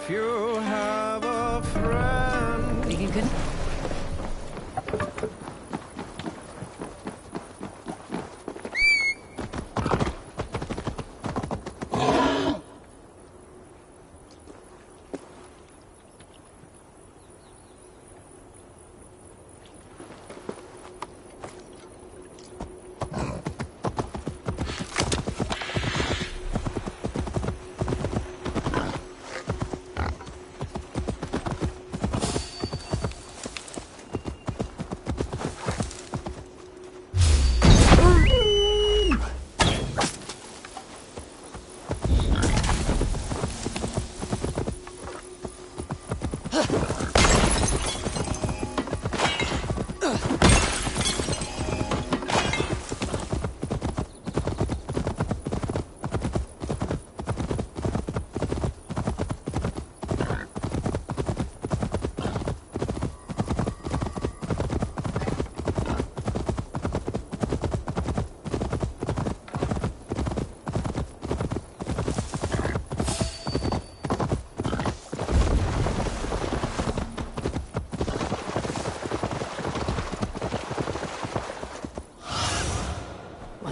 If you have a friend. You can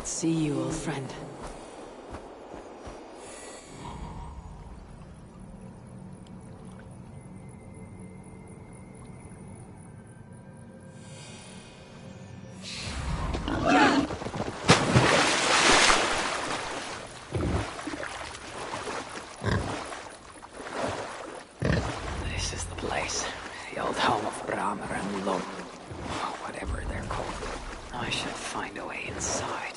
see you, old friend. This is the place. The old home of Bramer and Lum. Whatever they're called. I should find a way inside.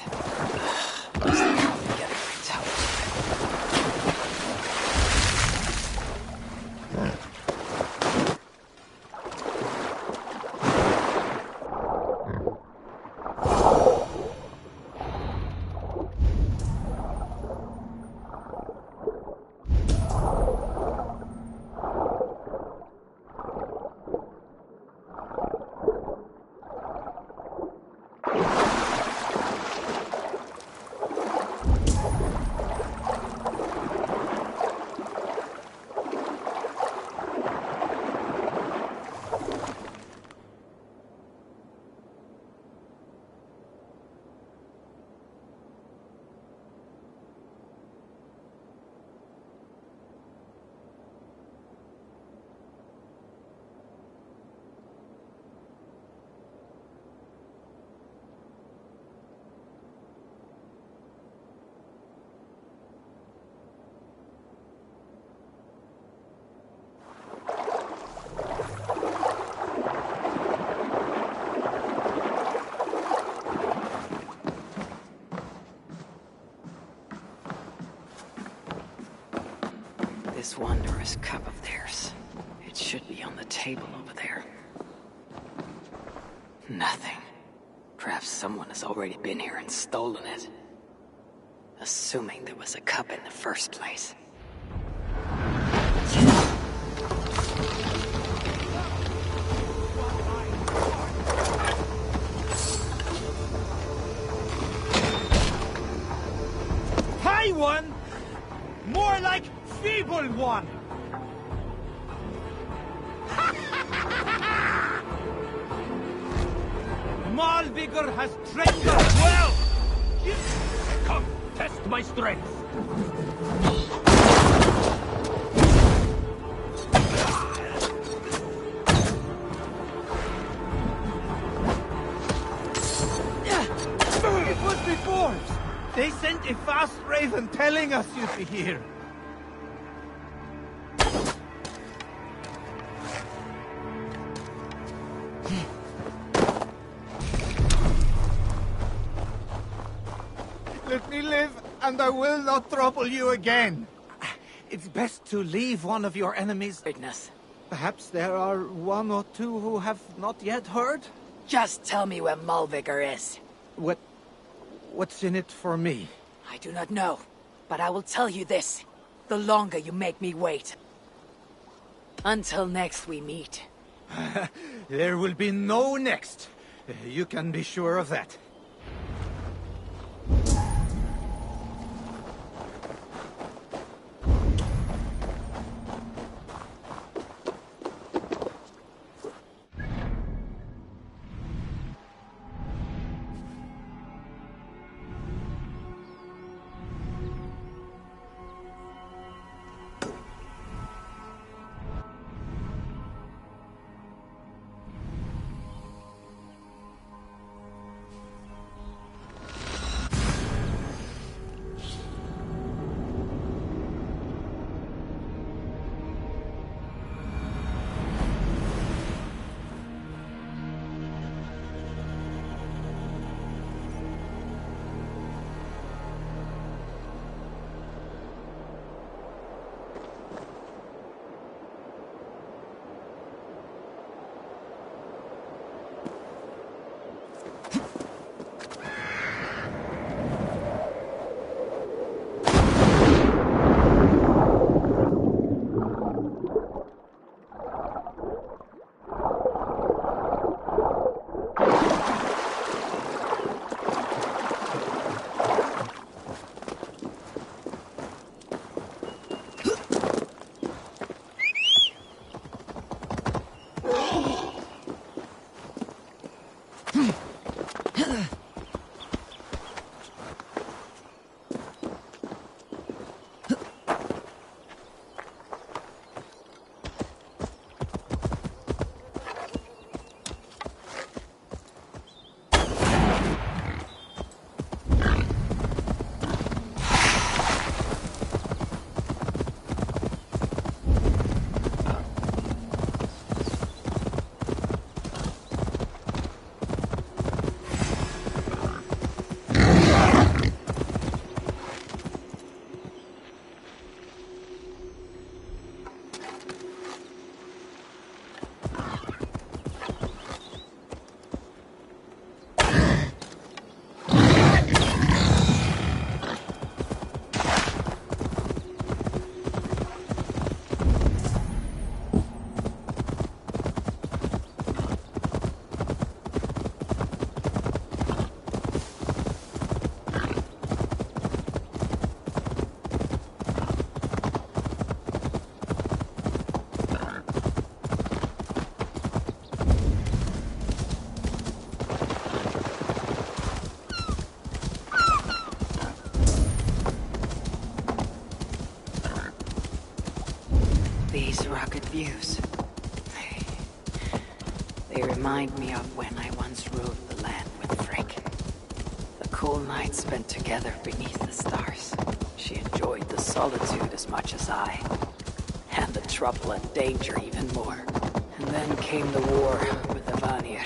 This wondrous cup of theirs. It should be on the table over there. Nothing. Perhaps someone has already been here and stolen it. Assuming there was a cup in the first place. High one! More like feeble one! Malvigor has trained us well! Come, test my strength! It was before! They sent a fast raven telling us you'd be here. Let me live, and I will not trouble you again. It's best to leave one of your enemies. Witness. Perhaps there are one or two who have not yet heard? Just tell me where Malvigor is. What's in it for me? I do not know, but I will tell you this. The longer you make me wait. Until next we meet. There will be no next. You can be sure of that. These rugged views. They remind me of when I once ruled the land with Frick. The cool nights spent together beneath the stars. She enjoyed the solitude as much as I. And the trouble and danger even more. And then came the war with the Vanir.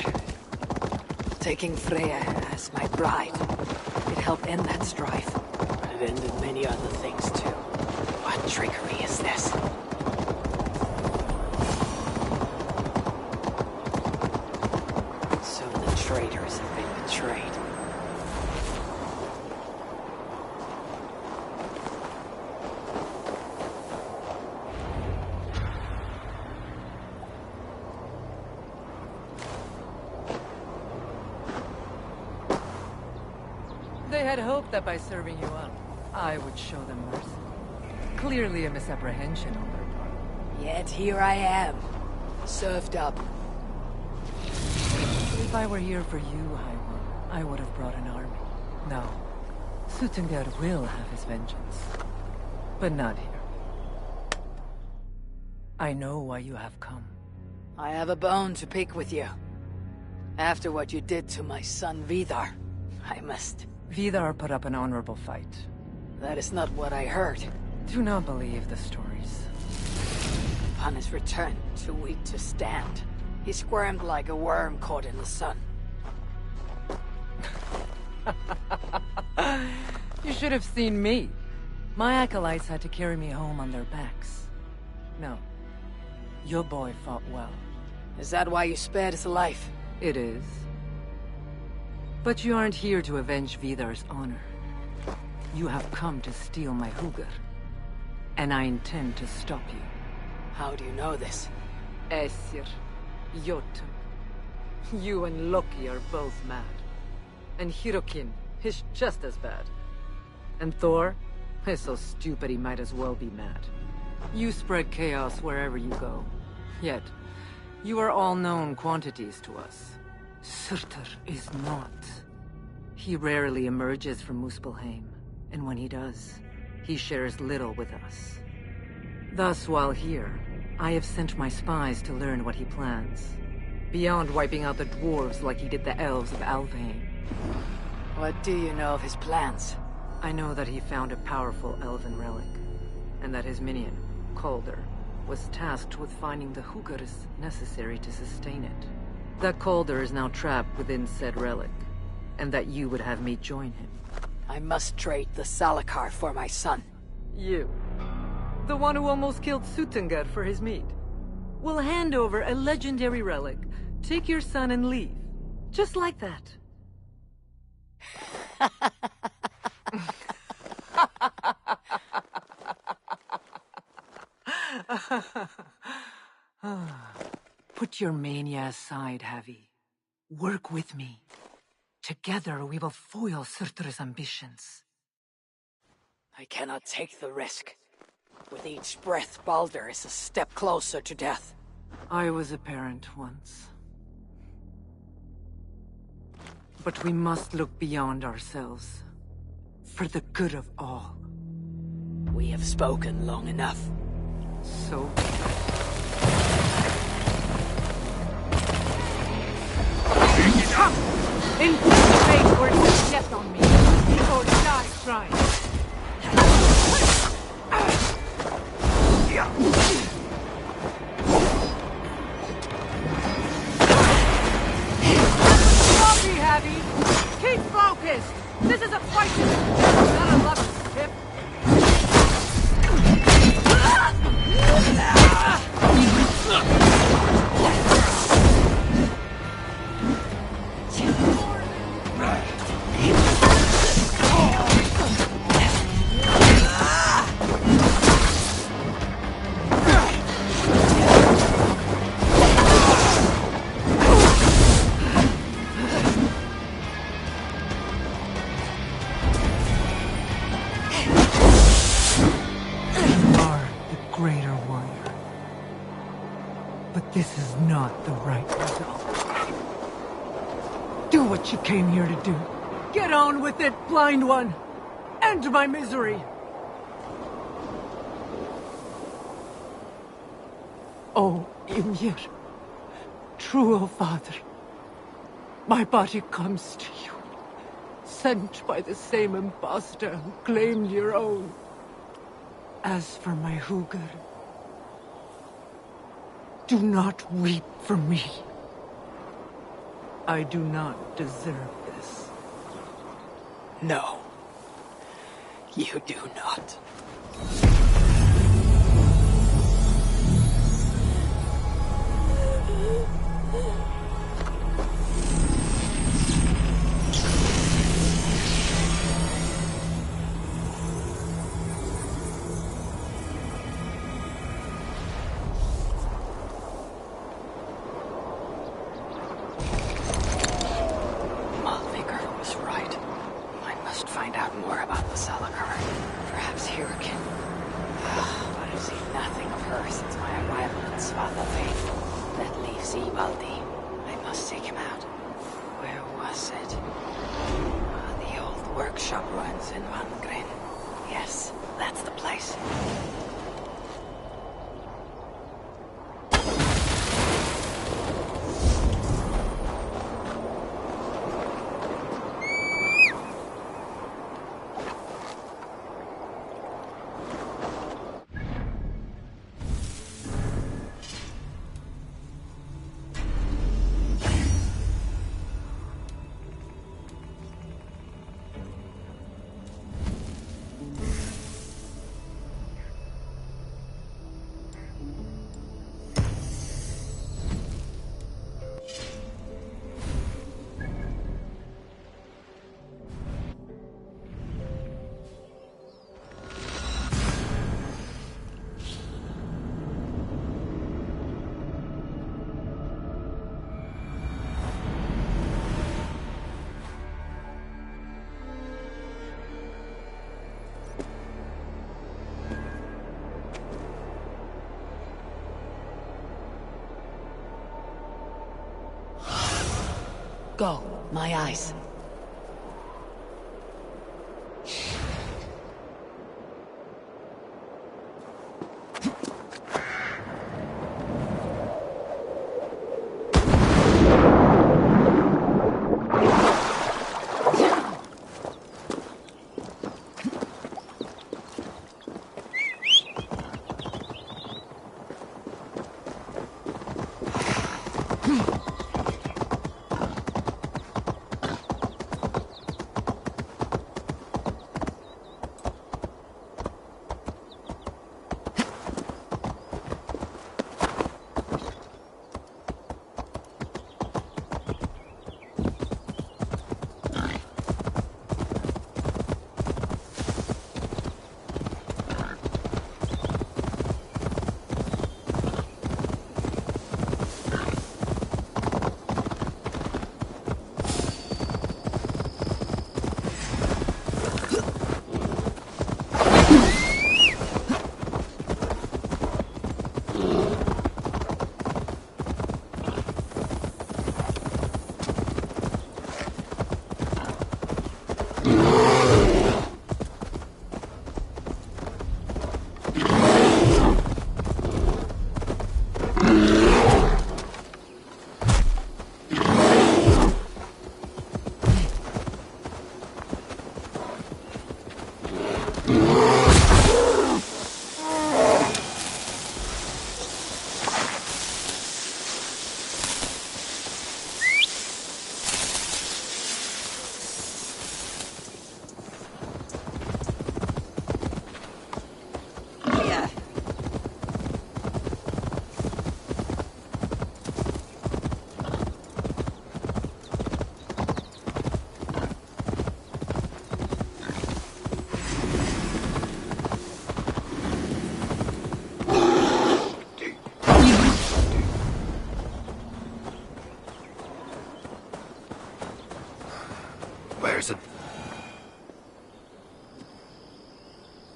Taking Freya as my bride, it helped end that strife. But it ended many other things too. What trickery is this? So the traitors have been betrayed. They had hoped that by serving you up, I would show them mercy. Clearly a misapprehension on their part. Yet here I am, served up. If I were here for you, Highwood, I would have brought an army. No. Suttungr will have his vengeance. But not here. I know why you have come. I have a bone to pick with you. After what you did to my son Vidar, I must... Vidar put up an honorable fight. That is not what I heard. Do not believe the stories. Upon his return, too weak to stand, he squirmed like a worm caught in the sun. You should have seen me. My acolytes had to carry me home on their backs. No. Your boy fought well. Is that why you spared his life? It is. But you aren't here to avenge Vidar's honor. You have come to steal my Hugr. And I intend to stop you. How do you know this? Aesir, Jotun. You and Loki are both mad. And Hirokin is just as bad. And Thor is so stupid he might as well be mad. You spread chaos wherever you go. Yet, you are all known quantities to us. Surtur is not. He rarely emerges from Muspelheim, and when he does, he shares little with us. Thus, while here, I have sent my spies to learn what he plans. Beyond wiping out the dwarves like he did the elves of Alfheim. What do you know of his plans? I know that he found a powerful elven relic, and that his minion, Calder, was tasked with finding the Hugrs necessary to sustain it. That Calder is now trapped within said relic, and that you would have me join him. I must trade the Salakar for my son. You, the one who almost killed Suttungr for his meat, will hand over a legendary relic, take your son and leave. Just like that. Put your mania aside, Havi. Work with me. Together we will foil Surtur's ambitions. I cannot take the risk. With each breath, Baldur is a step closer to death. I was a parent once. But we must look beyond ourselves. For the good of all. We have spoken long enough. So... Come! Into the space where it has stepped on me, or die trying. Sloppy, Havi! Keep focused! This is a fight, not a love skip. This is not the right result. Do what you came here to do. Get on with it, blind one! End my misery! O Ymir, true, O Father, my body comes to you, sent by the same impostor who claimed your own. As for my Hugr, do not weep for me. I do not deserve this. No, you do not. Go, my eyes.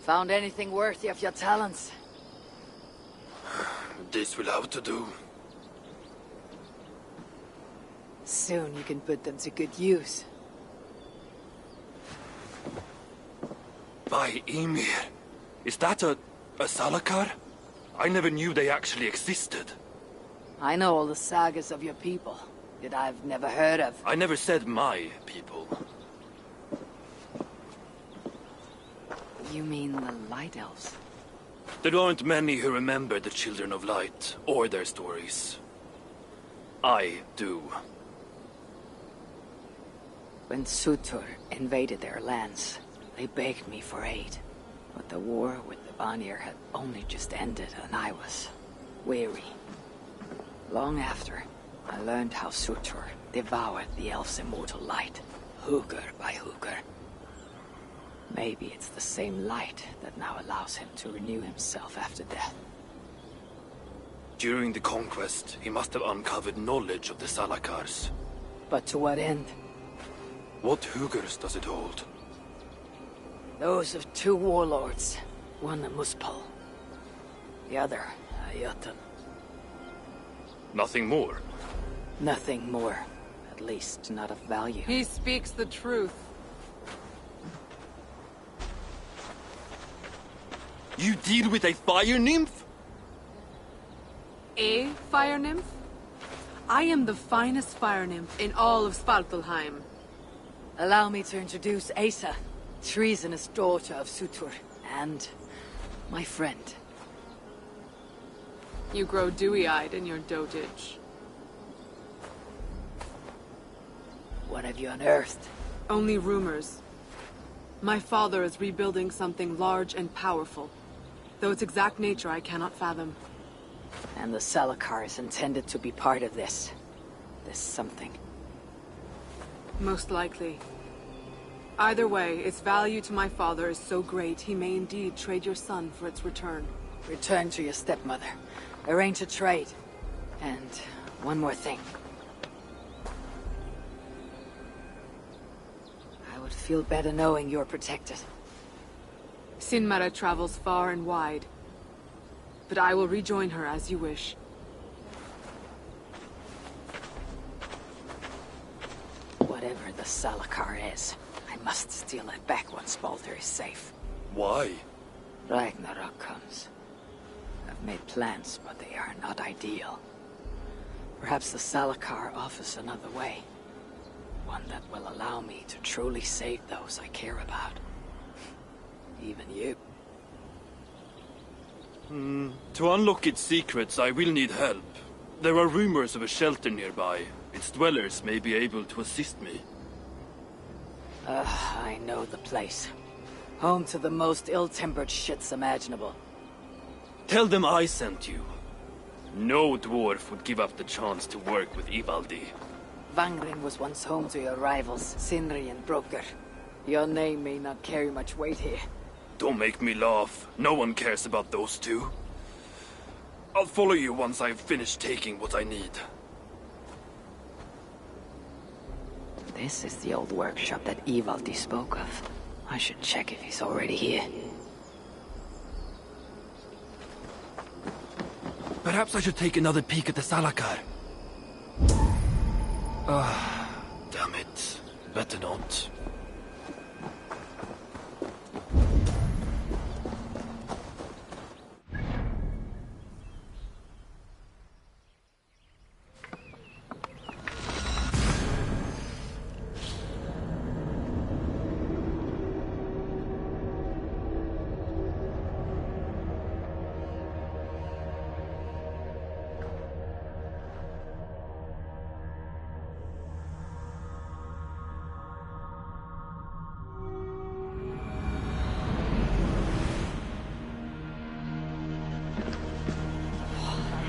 Found anything worthy of your talents? This will have to do. Soon you can put them to good use. By Ymir. Is that a Salakar? I never knew they actually existed. I know all the sagas of your people that I've never heard of. I never said my people. You mean the Light Elves? There aren't many who remember the Children of Light, or their stories. I do. When Surtur invaded their lands, they begged me for aid. But the war with the Vanir had only just ended, and I was weary. Long after, I learned how Surtur devoured the elf's immortal light, hugger by hugger. Maybe it's the same light that now allows him to renew himself after death. During the conquest, he must have uncovered knowledge of the Salakars. But to what end? What huggers does it hold? Those of two warlords. One a Muspel. The other a Jotun. Nothing more? Nothing more. At least not of value. He speaks the truth. You deal with a fire nymph? A fire nymph? I am the finest fire nymph in all of Svartalheim. Allow me to introduce Asa, treasonous daughter of Surtur, and my friend. You grow dewy-eyed in your dotage. What have you unearthed? Only rumors. My father is rebuilding something large and powerful, though its exact nature I cannot fathom. And the Salakar is intended to be part of this. This something. Most likely. Either way, its value to my father is so great he may indeed trade your son for its return. Return to your stepmother. Arrange a trade. And one more thing. I would feel better knowing you're protected. Sinmara travels far and wide. But I will rejoin her as you wish. Whatever the Salakar is, I must steal it back once Baldur is safe. Why? Ragnarök comes. I've made plans, but they are not ideal. Perhaps the Salakar offers another way. One that will allow me to truly save those I care about. Even you. To unlock its secrets, I will need help. There are rumors of a shelter nearby. Its dwellers may be able to assist me. I know the place. Home to the most ill-tempered shits imaginable. Tell them I sent you. No dwarf would give up the chance to work with Ivaldi. Vangrin was once home to your rivals, Sindri and Broker. Your name may not carry much weight here. Don't make me laugh. No one cares about those two. I'll follow you once I've finished taking what I need. This is the old workshop that Ivaldi spoke of. I should check if he's already here. Perhaps I should take another peek at the Salakar. Damn it. Better not.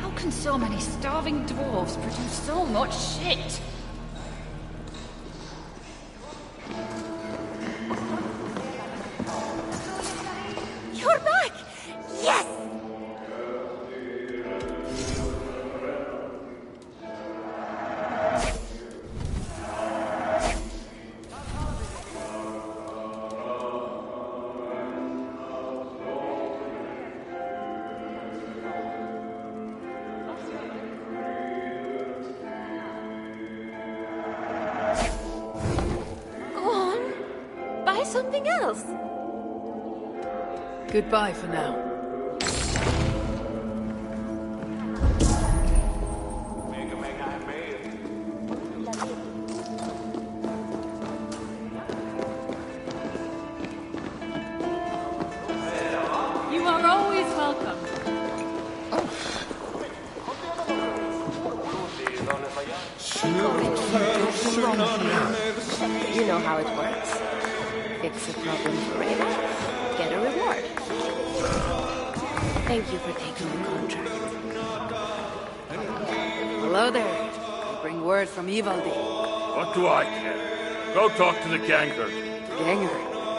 How can so many starving dwarves produce so much shit? You're back! Yes! Buy something else. Goodbye for now. You know how it works. Fix a problem for Raven, get a reward. Thank you for taking the contract. Hello there. I bring word from Ivaldi. What do I care? Go talk to the ganger. Ganger.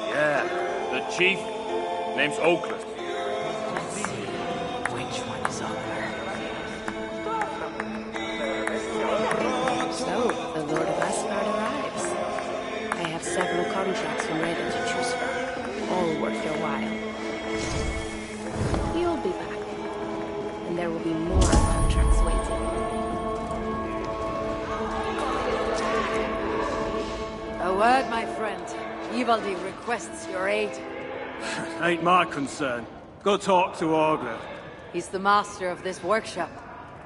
Yeah, the chief. Name's Oakland. Let's see. Which one is Ogre? So, the Lord of Asgard arrives. I have several contracts from Raven to choose from, all worth your while. You'll be back, and there will be more contracts waiting. A word, my friend. Ivaldi requests your aid. Ain't my concern. Go talk to Orgler. He's the master of this workshop.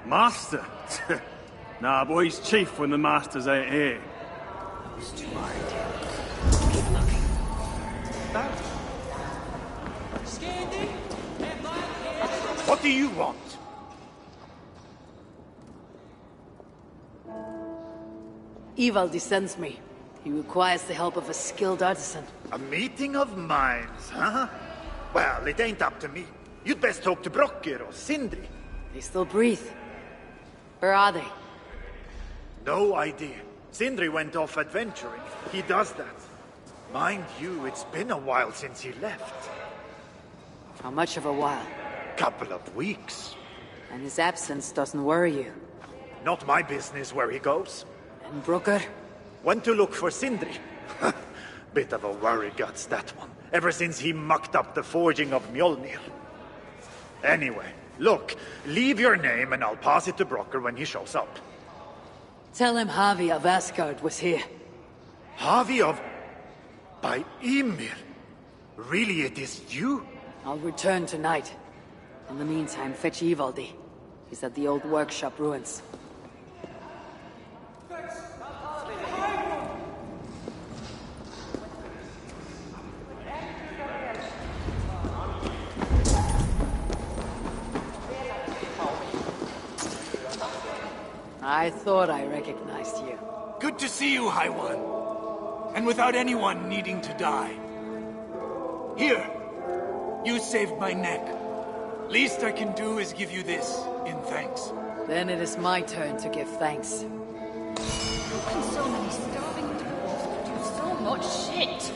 Master? Nah, boy, he's chief when the masters ain't here. Those two aren't. Keep looking. What do you want? Ivaldi sends me. He requires the help of a skilled artisan. A meeting of minds, huh? Well, it ain't up to me. You'd best talk to Brokker or Sindri. They still breathe. Where are they? No idea. Sindri went off adventuring. He does that. Mind you, it's been a while since he left. How much of a while? Couple of weeks. And his absence doesn't worry you. Not my business where he goes. And Brooker? Went to look for Sindri. Bit of a worry guts, that one. Ever since he mucked up the forging of Mjolnir. Anyway, look, leave your name and I'll pass it to Brokker when he shows up. Tell him Javi of Asgard was here. Javi of... by Ymir? Really, it is you? I'll return tonight. In the meantime, fetch Ivaldi. He's at the old workshop ruins. I thought I recognized you. Good to see you, High One. And without anyone needing to die. Here, you saved my neck. Least I can do is give you this in thanks. Then it is my turn to give thanks. How can so many starving dwarves do so much shit?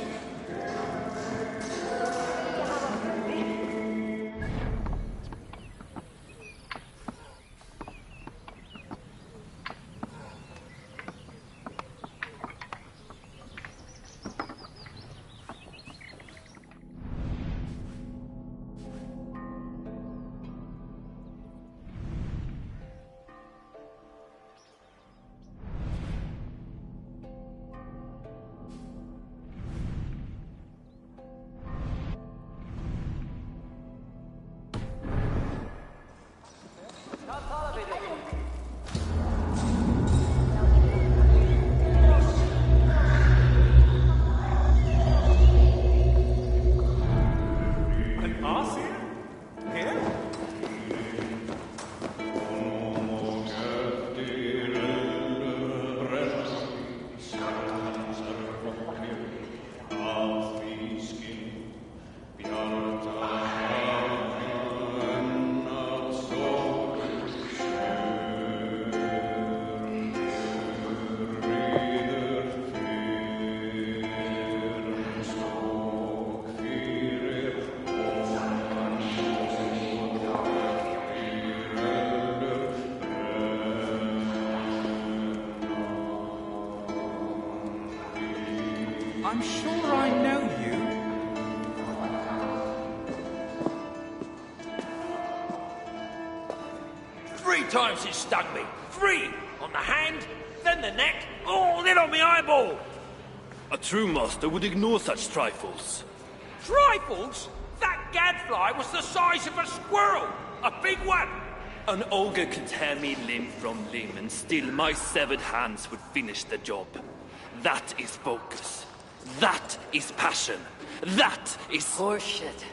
I'm sure I know you. 3 times he stung me. 3! On the hand, then the neck, oh, then on the eyeball! A true master would ignore such trifles. Trifles? That gadfly was the size of a squirrel! A big one! An ogre can tear me limb from limb, and still my severed hands would finish the job. That is focus. That is passion. That is... Horseshit.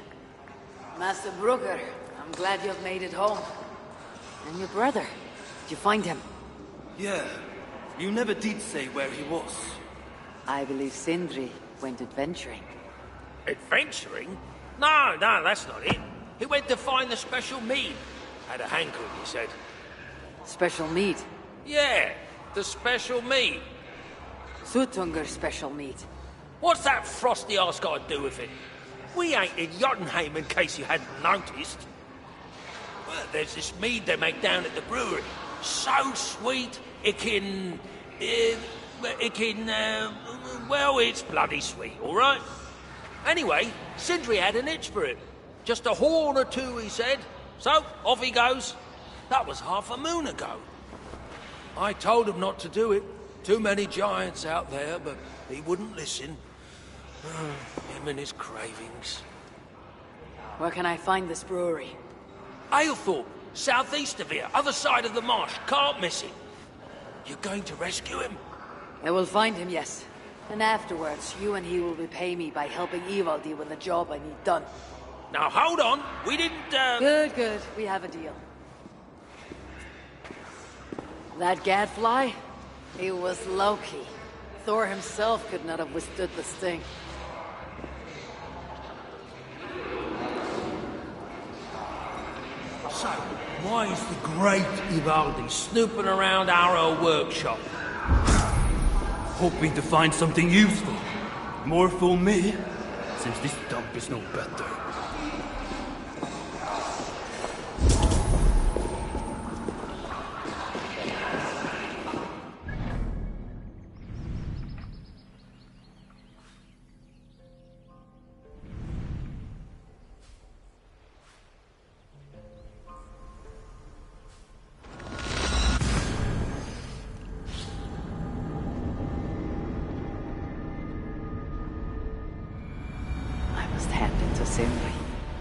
Master Brooker, I'm glad you've made it home. And your brother, did you find him? Yeah. You never did say where he was. I believe Sindri went adventuring. Adventuring? No, that's not it. He went to find the special meat. Had a hankering, he said. Special meat? Yeah, the special meat. Sutungur special meat. What's that frosty arse got to do with it? We ain't in Jotunheim, in case you hadn't noticed. Well, there's this mead they make down at the brewery. So sweet, well, it's bloody sweet, all right? Anyway, Sindri had an itch for it. Just a horn or two, he said. So, off he goes. That was half a moon ago. I told him not to do it. Too many giants out there, but he wouldn't listen. Him and his cravings. Where can I find this brewery? Aylthorpe, southeast of here, other side of the marsh. Can't miss it. You're going to rescue him? I will find him, yes. And afterwards, you and he will repay me by helping Ivaldi with the job I need done. Now, hold on. We didn't, Good. We have a deal. That gadfly? It was Loki. Thor himself could not have withstood the sting. So, why is the great Ivaldi snooping around our old workshop? Hoping to find something useful. More for me, since this dump is no better.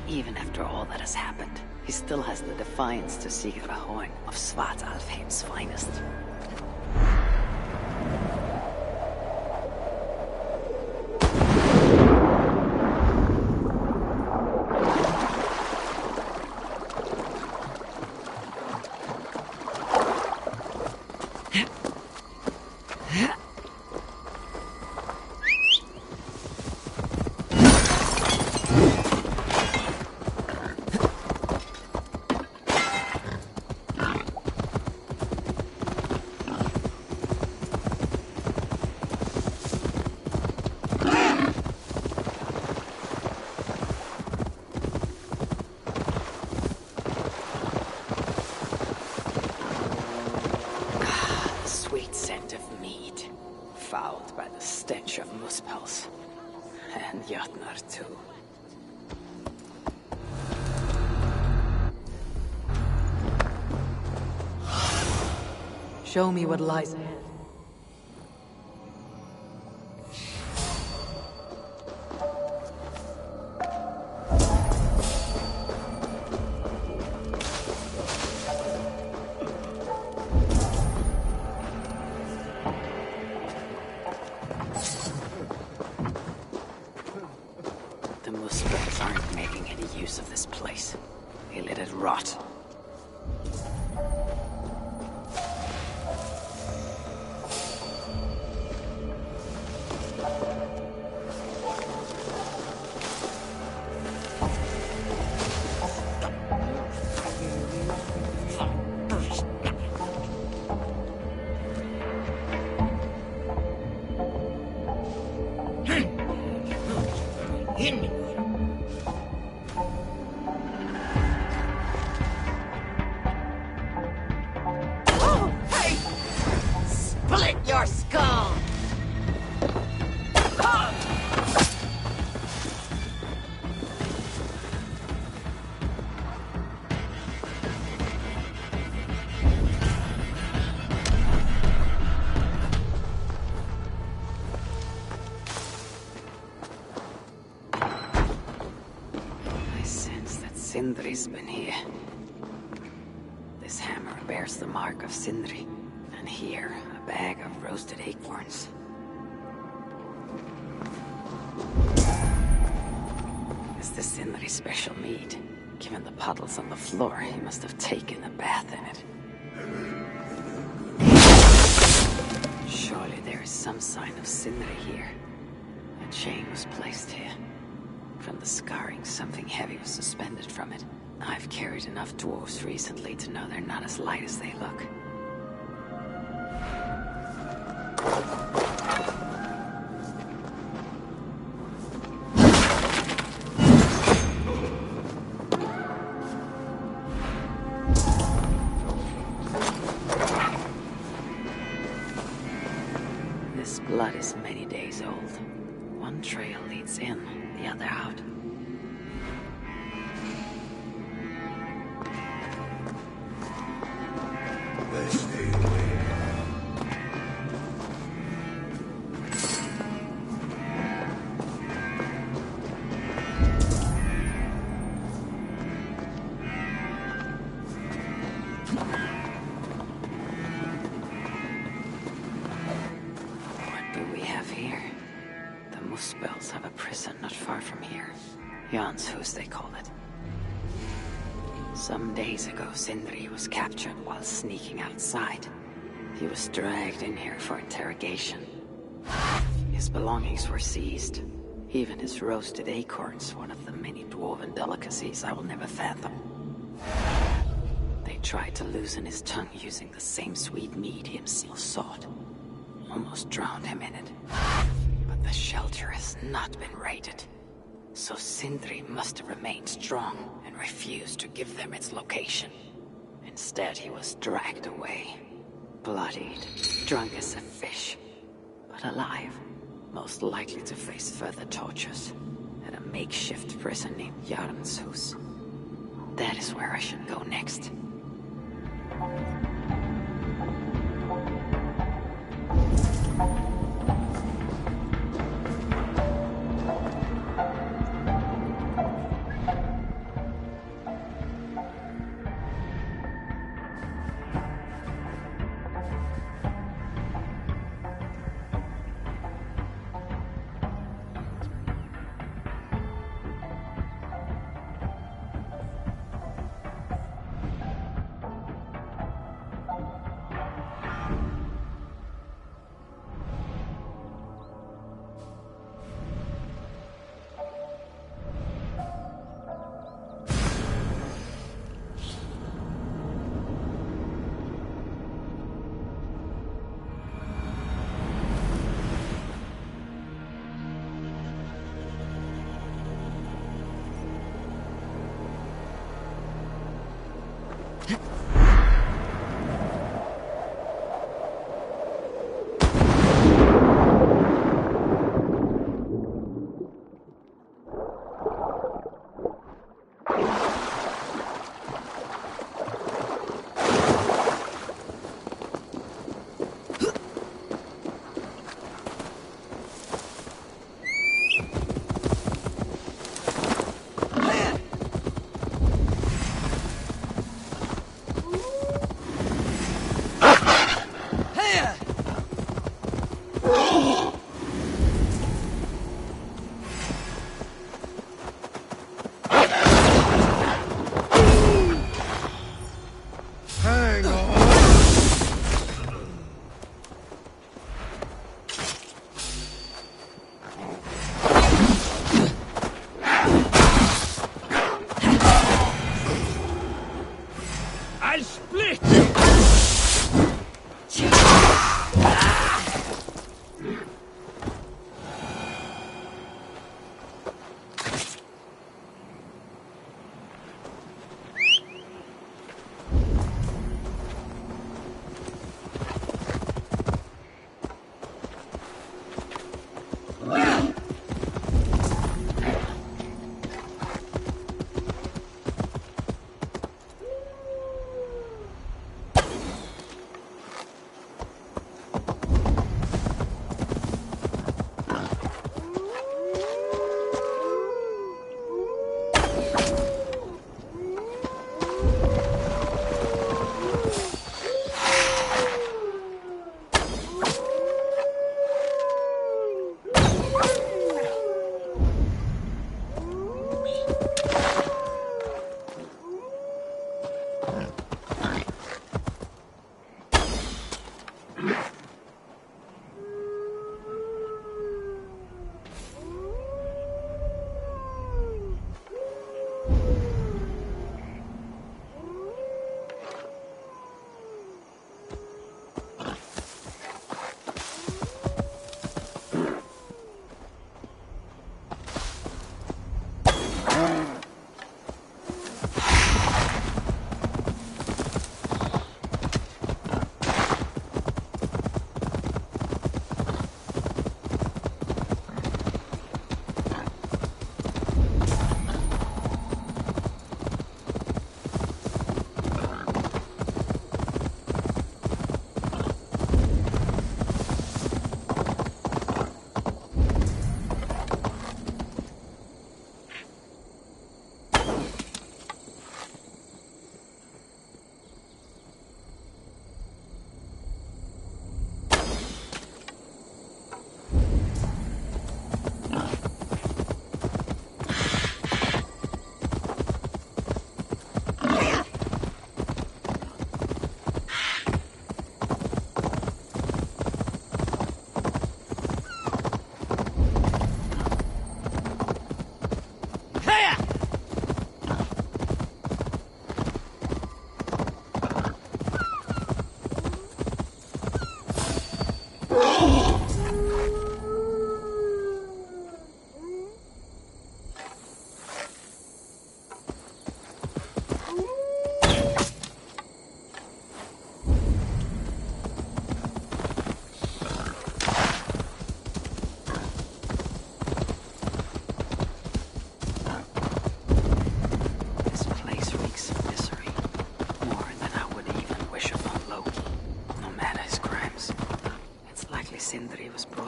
Even after all that has happened, he still has the defiance to seek the horn of Svartalfheim's finest. Fouled by the stench of Muspels. And Jotnar too. Show me what lies ahead. The Muspels aren't making any use of this place. They let it rot. Split your skull! I sense that Sindri's been here. This hammer bears the mark of Sindri. And here, a bag of roasted acorns. Is this Sindri's special mead? Given the puddles on the floor, he must have taken a bath in it. Surely there is some sign of Sindri here. A chain was placed here. From the scarring, something heavy was suspended from it. I've carried enough dwarves recently to know they're not as light as they look. This blood is many days old. One trail leads in, the other out. What do we have here? The Muspels have a prison not far from here. Janshus, they call it. Some days ago, Sindri was captured while sneaking outside. He was dragged in here for interrogation. His belongings were seized. Even his roasted acorns, one of the many dwarven delicacies I will never fathom. They tried to loosen his tongue using the same sweet mead he himself sought. Almost drowned him in it. But the shelter has not been raided. So Sindri must have remained strong and refused to give them its location. Instead, he was dragged away. Bloodied, drunk as a fish. But alive. Most likely to face further tortures. At a makeshift prison named Jarnshus. That is where I should go next.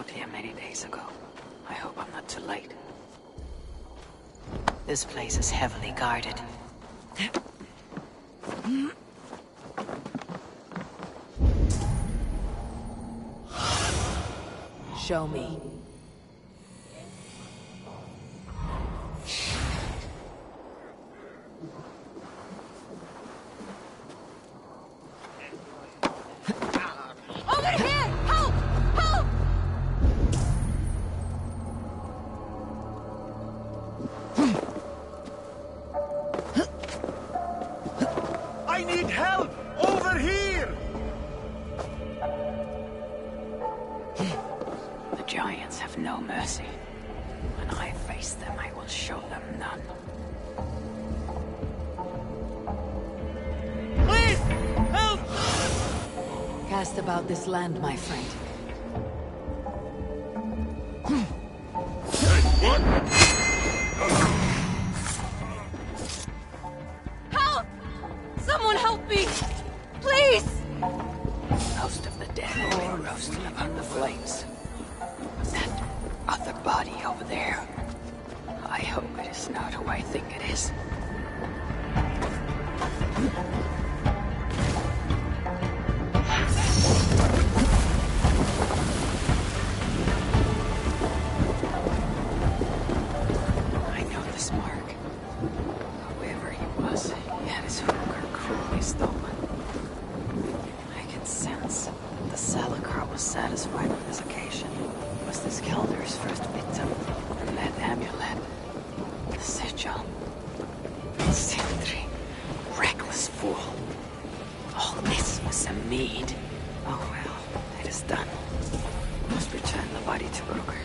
out here many days ago. I hope I'm not too late. This place is heavily guarded. Show me. Over here! Help! Help! I need help! Over here! The giants have no mercy. When I face them, I will show them none. Please! Help! Cast about this land, my friend. Help! Someone help me! Please! Most of the dead lay roasting upon the flames. But that other body over there, I hope it is not who I think it is. I know this mark. Whoever he was, he had his hooker cruelly stolen. I can sense that the Salakar was satisfied on this occasion. Was this Kelder's first victim? And that amulet, the sigil, Sindri, reckless fool. All this was a mead. Oh well, it is done. Must return the body to Broker.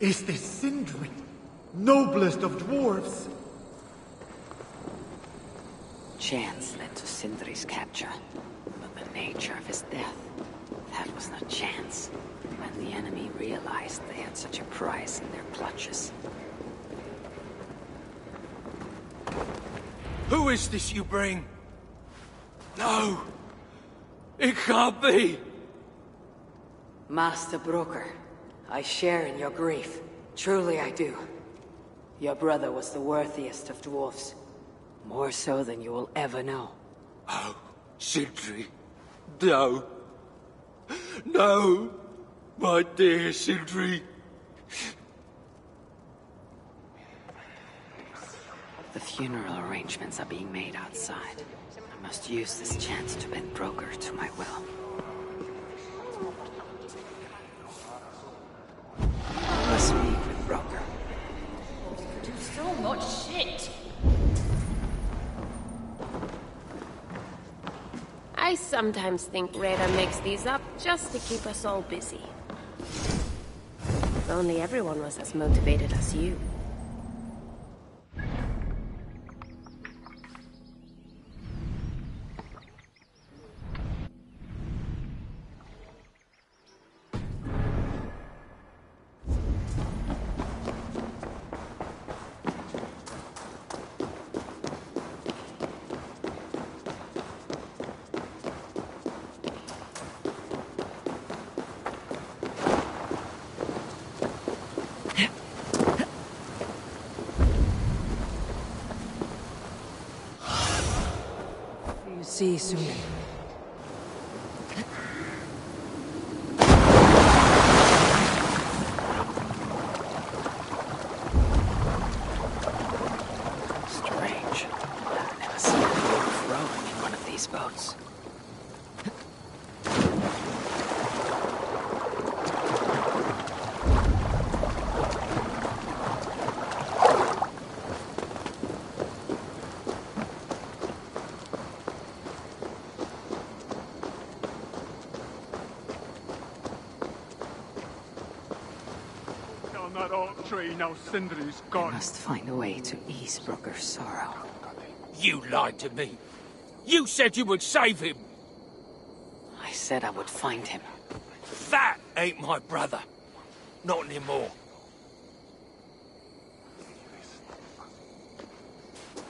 Is this Sindri, noblest of dwarves? Chance led to Sindri's capture, but the nature of his death, that was not chance. When the enemy realized they had such a prize in their clutches. Who is this you bring? No! It can't be! Master Broker, I share in your grief. Truly I do. Your brother was the worthiest of dwarfs. More so than you will ever know. Oh, Sindri. No. No! My dear Sindri. The funeral arrangements are being made outside. I must use this chance to bend Broker to my will. I sometimes think Reda makes these up just to keep us all busy. If only everyone was as motivated as you. See you soon. Strange. I've never seen a dwarf rowing in one of these boats. That oak tree now Sindri's I gone. must find a way to ease Brooker's sorrow. You lied to me. You said you would save him. I said I would find him. That ain't my brother. Not anymore.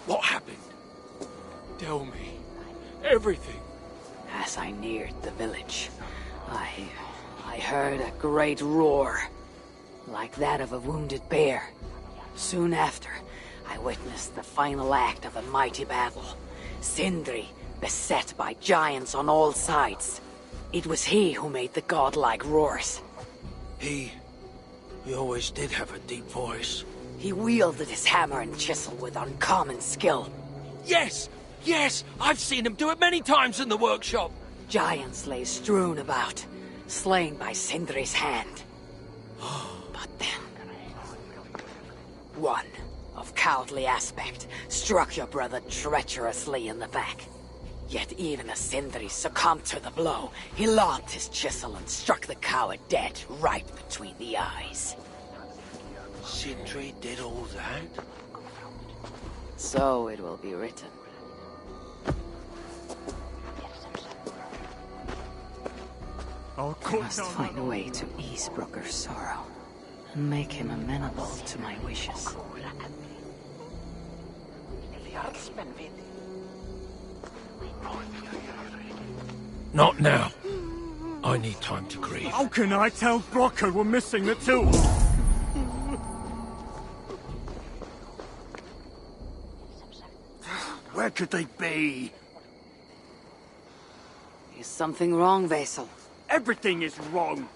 What happened? Tell me. Everything. As I neared the village, I heard a great roar, like that of a wounded bear. Soon after, I witnessed the final act of a mighty battle. Sindri, beset by giants on all sides. It was he who made the godlike roars. He always did have a deep voice. He wielded his hammer and chisel with uncommon skill. Yes! Yes! I've seen him do it many times in the workshop. Giants lay strewn about, slain by Sindri's hand. But then, one of cowardly aspect struck your brother treacherously in the back. Yet even as Sindri succumbed to the blow, he lobbed his chisel and struck the coward dead right between the eyes. Sindri did all that? So it will be written. I must find a way to ease Brooker's sorrow and make him amenable to my wishes. Not now. I need time to grieve. How can I tell Brocker we're missing the two? Where could they be? Is something wrong, Vasil? Everything is wrong.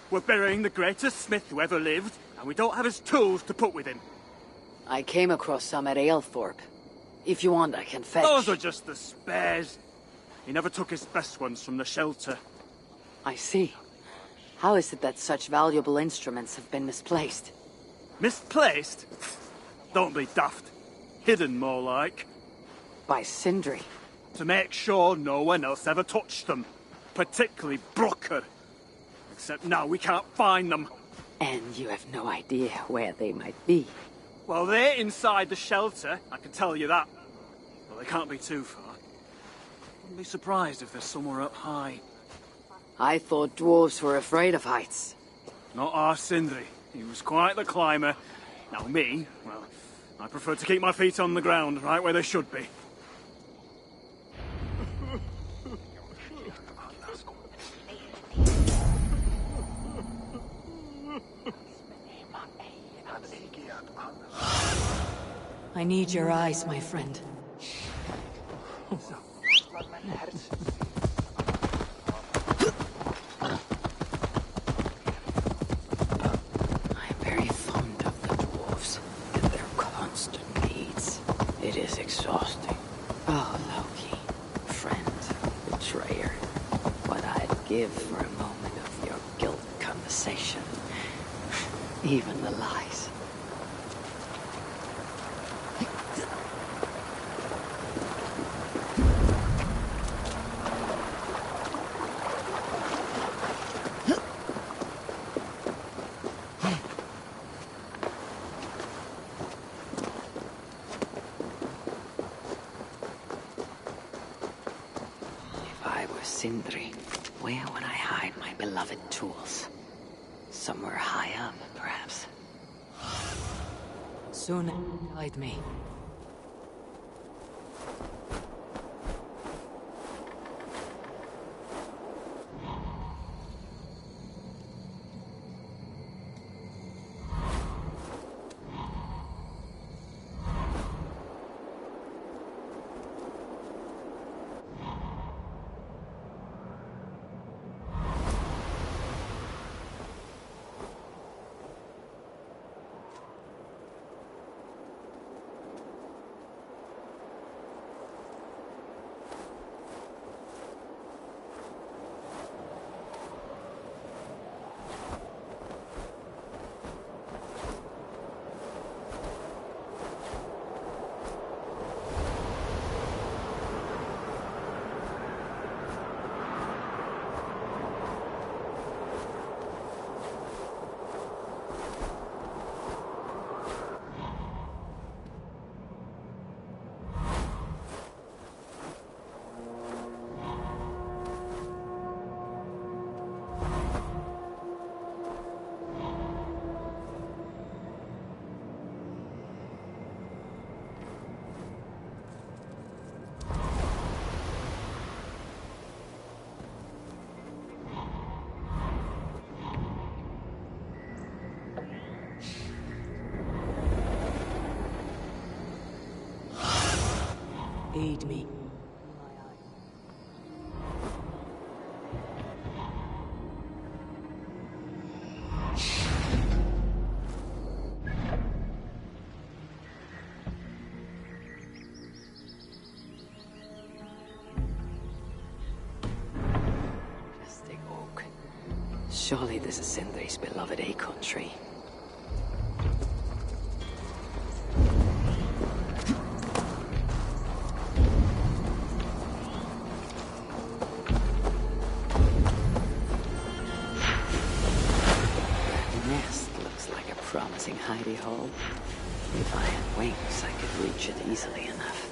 We're burying the greatest smith who ever lived, and we don't have his tools to put with him. I came across some at Aylthorpe. If you want, I can fetch. Those are just the spares. He never took his best ones from the shelter. I see. How is it that such valuable instruments have been misplaced? Misplaced? Don't be daft. Hidden, more like. By Sindri. To make sure no one else ever touched them. Particularly Brooker. Except now we can't find them. And you have no idea where they might be. Well, they're inside the shelter, I can tell you that. Well, they can't be too far. Wouldn't be surprised if they're somewhere up high. I thought dwarves were afraid of heights. Not our Sindri. He was quite the climber. Now me, well, I prefer to keep my feet on the ground, right where they should be. I need your eyes, my friend. I'm very fond of the dwarves and their constant needs. It is exhausting. Oh, Loki, friend, betrayer, what I'd give for a moment of your guilt conversation. Even the lies. Sindri. Where would I hide my beloved tools? Somewhere high up, perhaps. Soon guide me. Aid me. Majestic oak. Surely this is Sindri's beloved acorn tree. Promising hidey hole. If I had wings, I could reach it easily enough.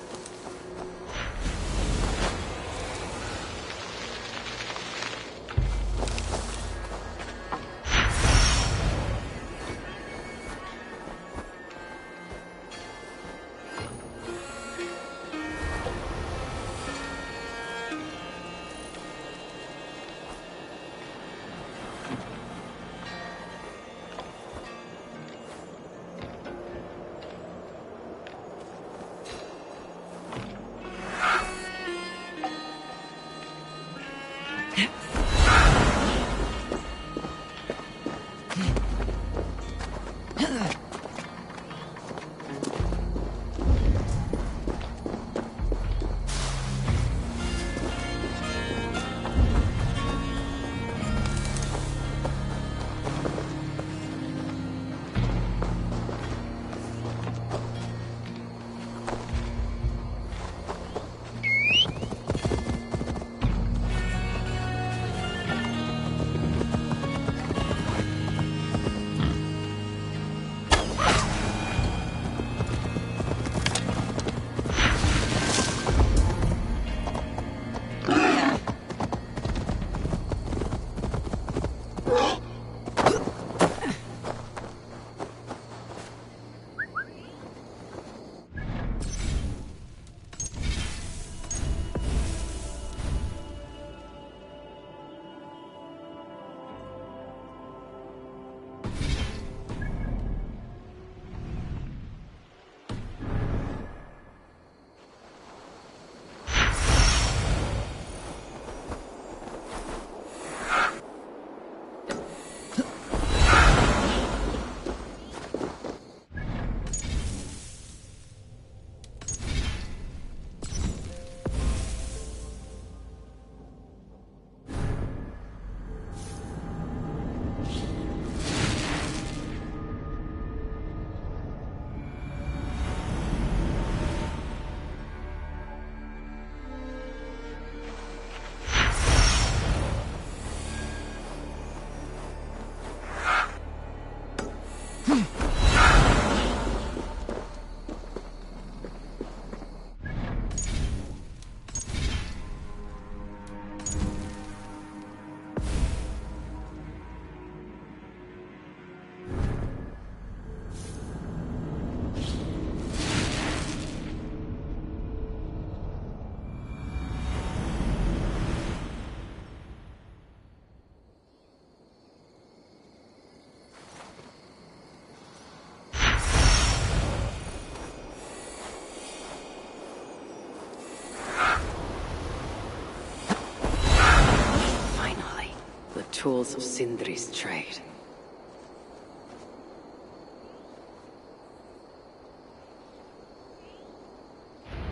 tools of Sindri's trade.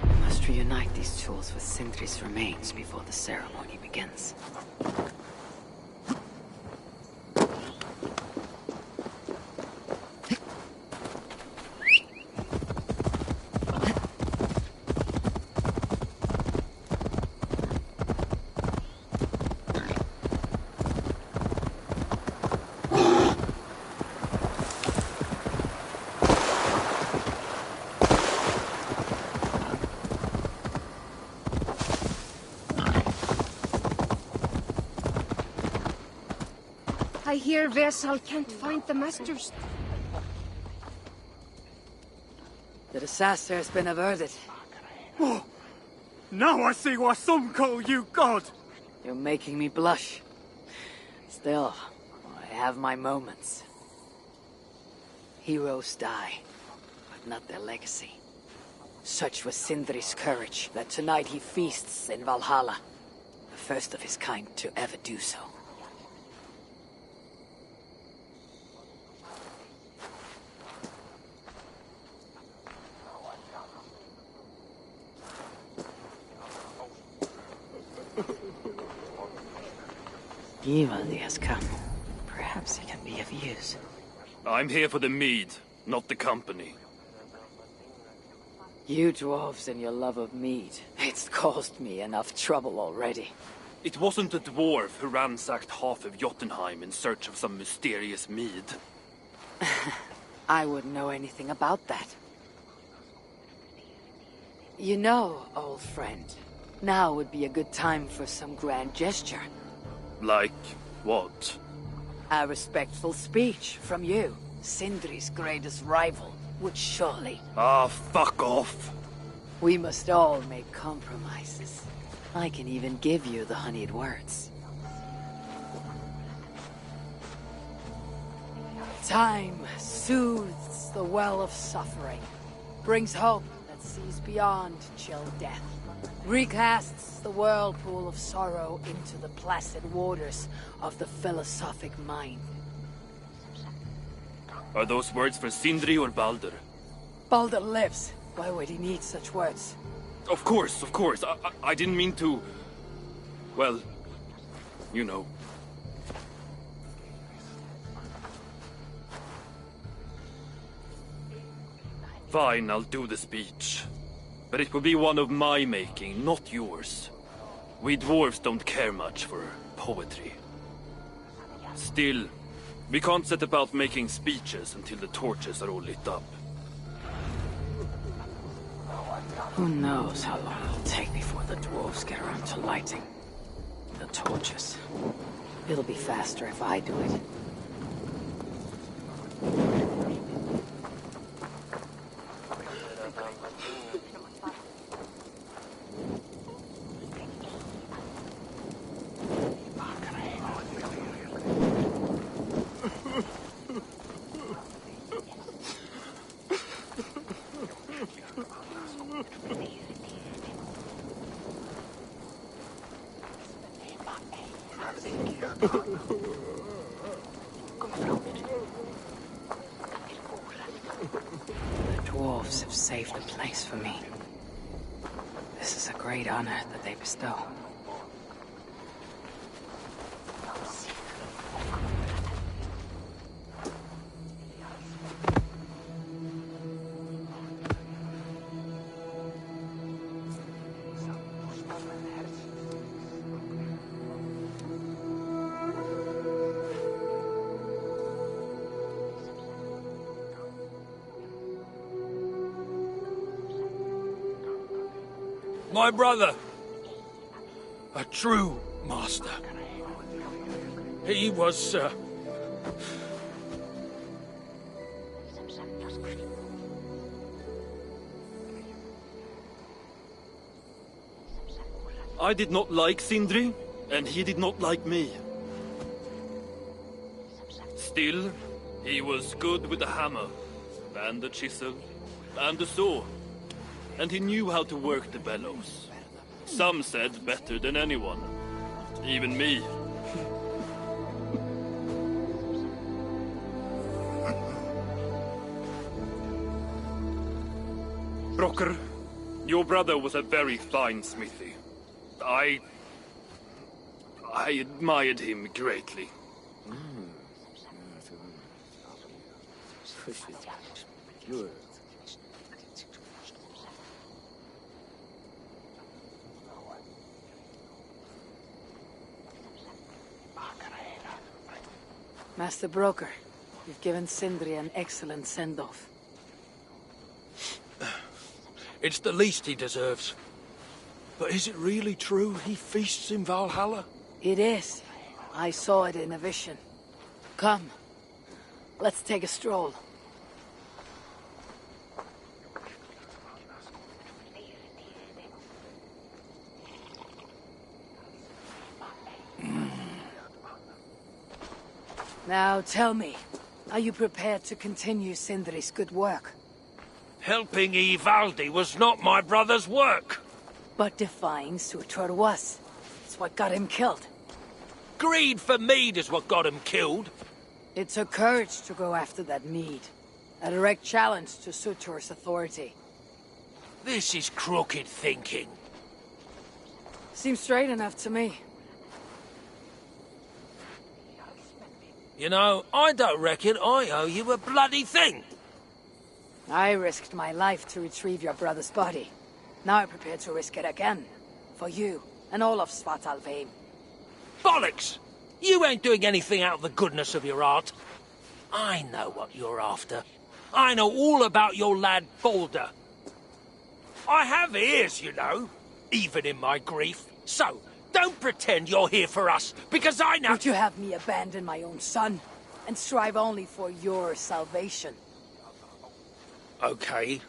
I must reunite these tools with Sindri's remains before the ceremony begins. I hear Versal can't find the masters. The disaster has been averted. Oh, now I see why some call you God! You're making me blush. Still, I have my moments. Heroes die, but not their legacy. Such was Sindri's courage that tonight he feasts in Valhalla. The first of his kind to ever do so. Ivaldi has come. Perhaps he can be of use. I'm here for the mead, not the company. You dwarves and your love of mead. It's caused me enough trouble already. It wasn't a dwarf who ransacked half of Jotunheim in search of some mysterious mead. I wouldn't know anything about that. You know, old friend, now would be a good time for some grand gesture. Like what? A respectful speech from you, Sindri's greatest rival, would surely... Ah, fuck off! We must all make compromises. I can even give you the honeyed words. Time soothes the well of suffering, brings hope that sees beyond chill death, recasts the whirlpool of sorrow into the placid waters of the philosophic mind. Are those words for Sindri or Baldur? Baldur lives. Why would he need such words? Of course, of course. I didn't mean to... Well, you know. Fine, I'll do the speech. But it will be one of my making, not yours. We dwarves don't care much for poetry. Still, we can't set about making speeches until the torches are all lit up. Who knows how long it'll take before the dwarves get around to lighting the torches. It'll be faster if I do it. The dwarves have saved a place for me. This is a great honor that they bestow. My brother. A true master. He was, I did not like Sindri, and he did not like me. Still, he was good with the hammer, and the chisel, and the saw. And he knew how to work the bellows. Some said better than anyone. Even me. Brocker, your brother was a very fine smithy. I admired him greatly. Master Broker, you've given Sindri an excellent send-off. It's the least he deserves. But is it really true he feasts in Valhalla? It is. I saw it in a vision. Come, let's take a stroll. Now tell me, are you prepared to continue Sindri's good work? Helping Ivaldi was not my brother's work. But defying Surtur was. It's what got him killed. Greed for mead is what got him killed. It took courage to go after that mead. A direct challenge to Surtur's authority. This is crooked thinking. Seems straight enough to me. You know, I don't reckon I owe you a bloody thing. I risked my life to retrieve your brother's body. Now I'm prepared to risk it again. For you, and all of Svartalfheim. Bollocks! You ain't doing anything out of the goodness of your heart. I know what you're after. I know all about your lad Balder. I have ears, you know, even in my grief. So, don't pretend you're here for us, because I know— Would you have me abandon my own son, and strive only for your salvation? Okay,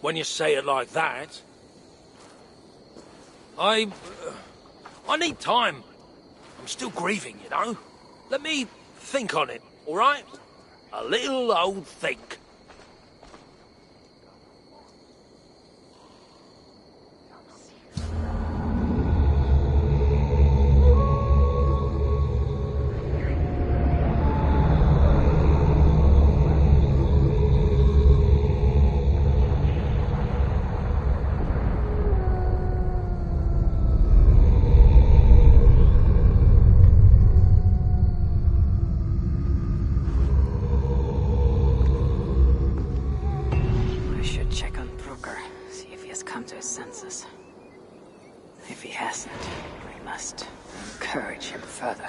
when you say it like that. I need time. I'm still grieving, you know. Let me think on it, all right? A little old think. If he hasn't, we must encourage him further.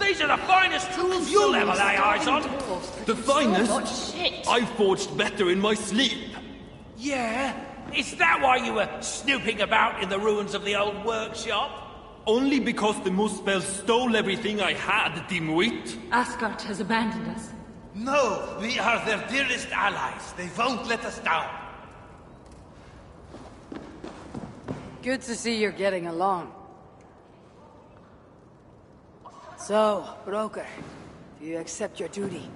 These are the finest tools you'll ever lay eyes on. The finest? I forged better in my sleep. Yeah? Is that why you were snooping about in the ruins of the old workshop? Only because the Muspel stole everything I had, dimwit. Asgard has abandoned us. No, we are their dearest allies. They won't let us down. Good to see you're getting along. So, Broker, do you accept your duty?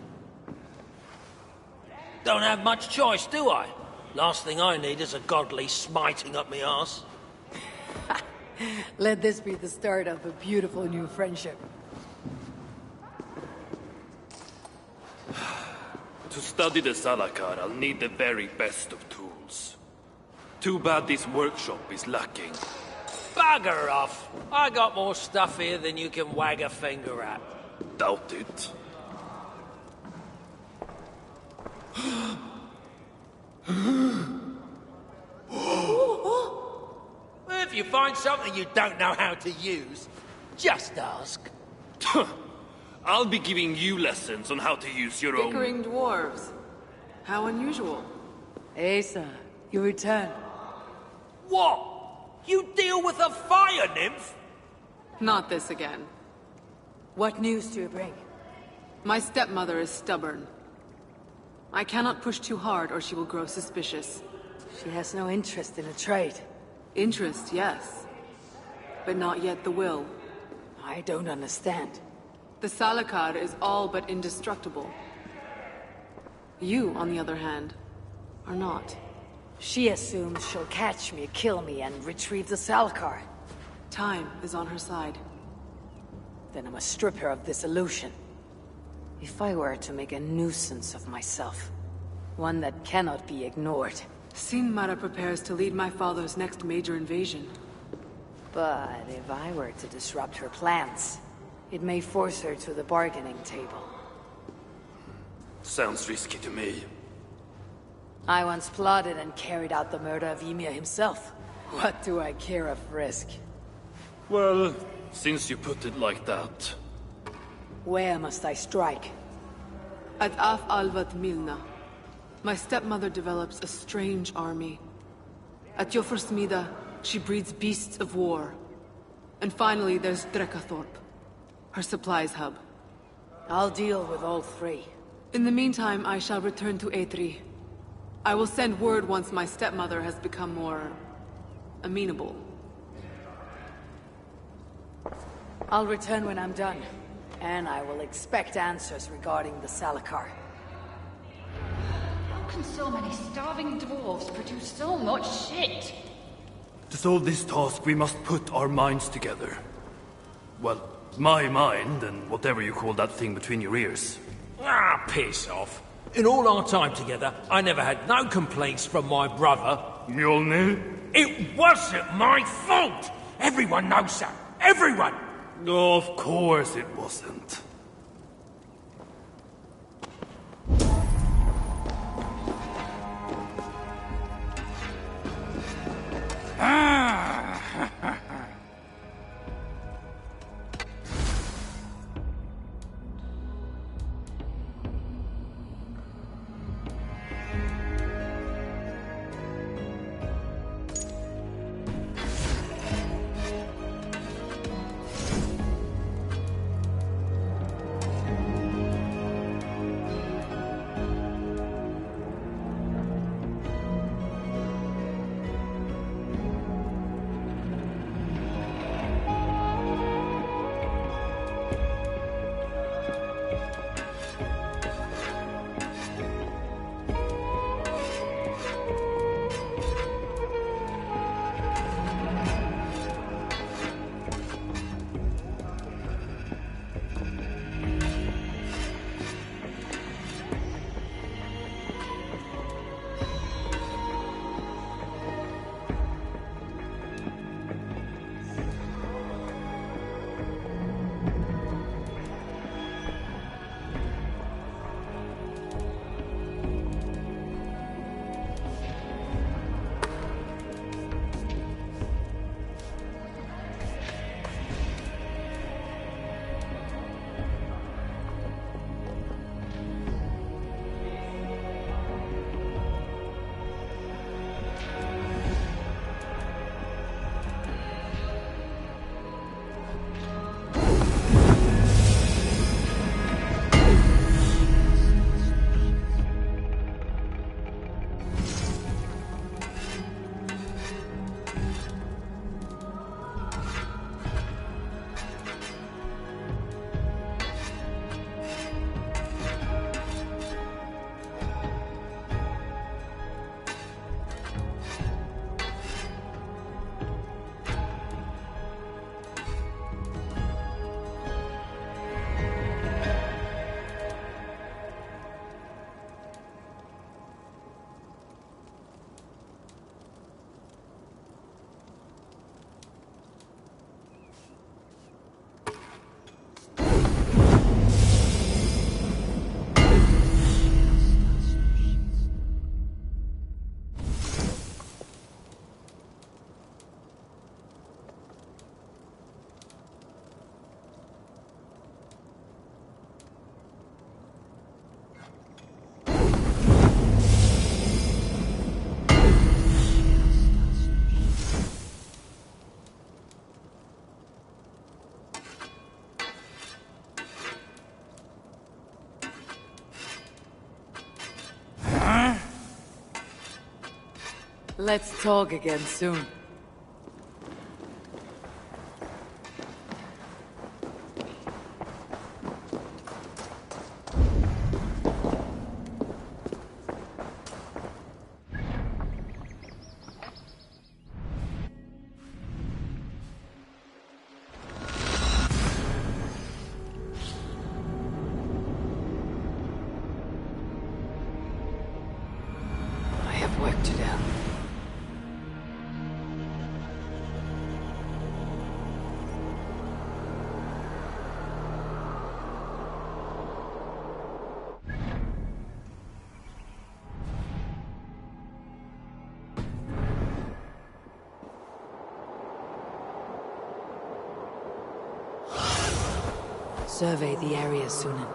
Don't have much choice, do I? Last thing I need is a godly smiting up me arse. Let this be the start of a beautiful new friendship. To study the Salakar, I'll need the very best of tools. Too bad this workshop is lacking. Bugger off! I got more stuff here than you can wag a finger at. Doubt it. If you find something you don't know how to use, just ask. I'll be giving you lessons on how to use your own... Bickering dwarves. How unusual. Asa, you return. What? You deal with a fire nymph? Not this again. What news do you bring? My stepmother is stubborn. I cannot push too hard or she will grow suspicious. She has no interest in a trade. Interest, yes. But not yet the will. I don't understand. The Salakar is all but indestructible. You, on the other hand, are not. She assumes she'll catch me, kill me, and retrieve the Salakar. Time is on her side. Then I must strip her of this illusion. If I were to make a nuisance of myself, one that cannot be ignored. Sinmara prepares to lead my father's next major invasion. But if I were to disrupt her plans, it may force her to the bargaining table. Sounds risky to me. I once plotted and carried out the murder of Ymir himself. What do I care of risk? Well, since you put it like that... Where must I strike? At Af Alvat Milna, my stepmother develops a strange army. At Jofursmida, she breeds beasts of war. And finally, there's Drekathorp, her supplies hub. I'll deal with all three. In the meantime, I shall return to Eitri. I will send word once my stepmother has become more... amenable. I'll return when I'm done. And I will expect answers regarding the Salakar. How can so many starving dwarves produce so much shit? To solve this task, we must put our minds together. Well, my mind, and whatever you call that thing between your ears. Ah, piss off. In all our time together, I never had no complaints from my brother. Mjolnir? It wasn't my fault! Everyone knows that. Everyone! Of course it wasn't. Let's talk again soon. I have work to do. Survey the area, Sunan.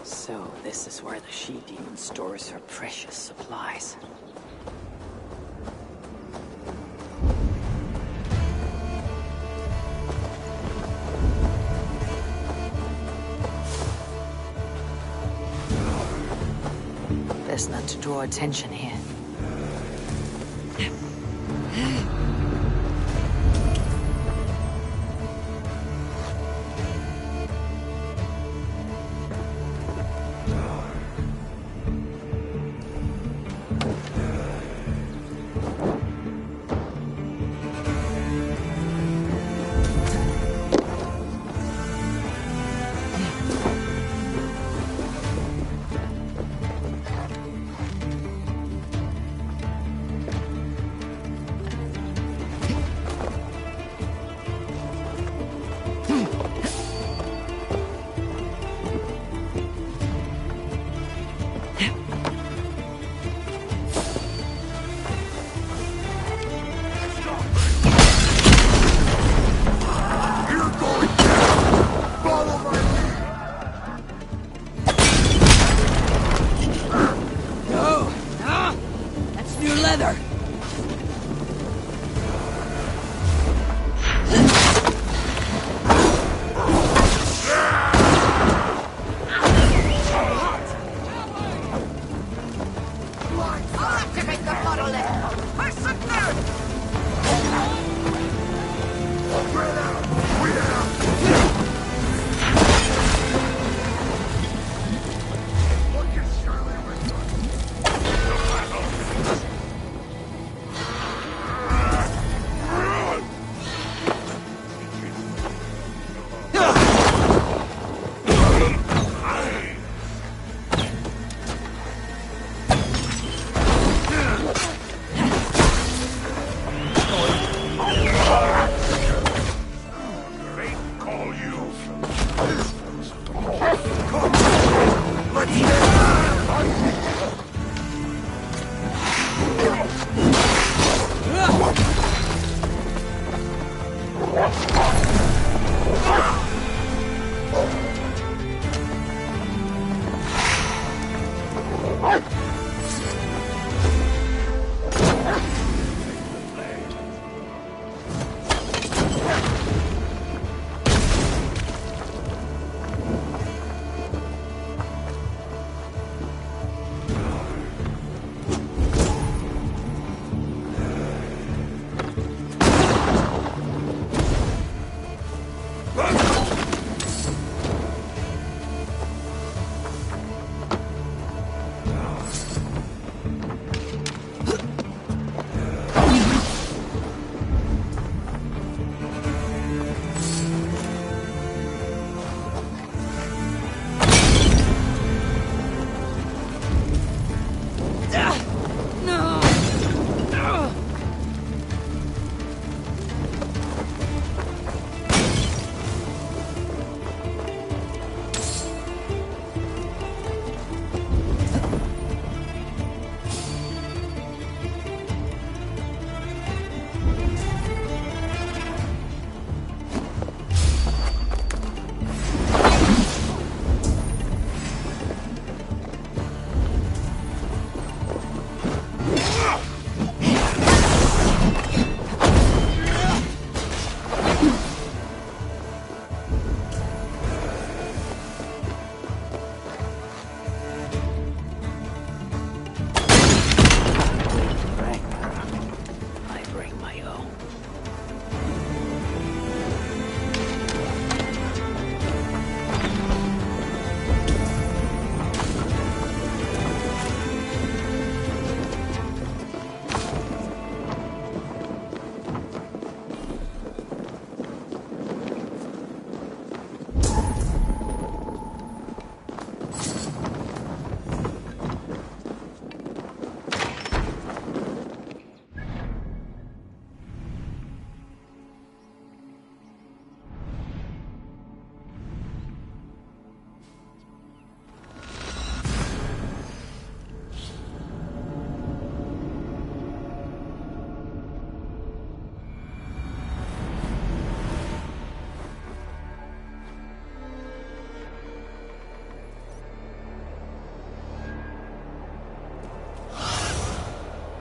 So, this is where the she-demon stores her precious supplies. Best not to draw attention here.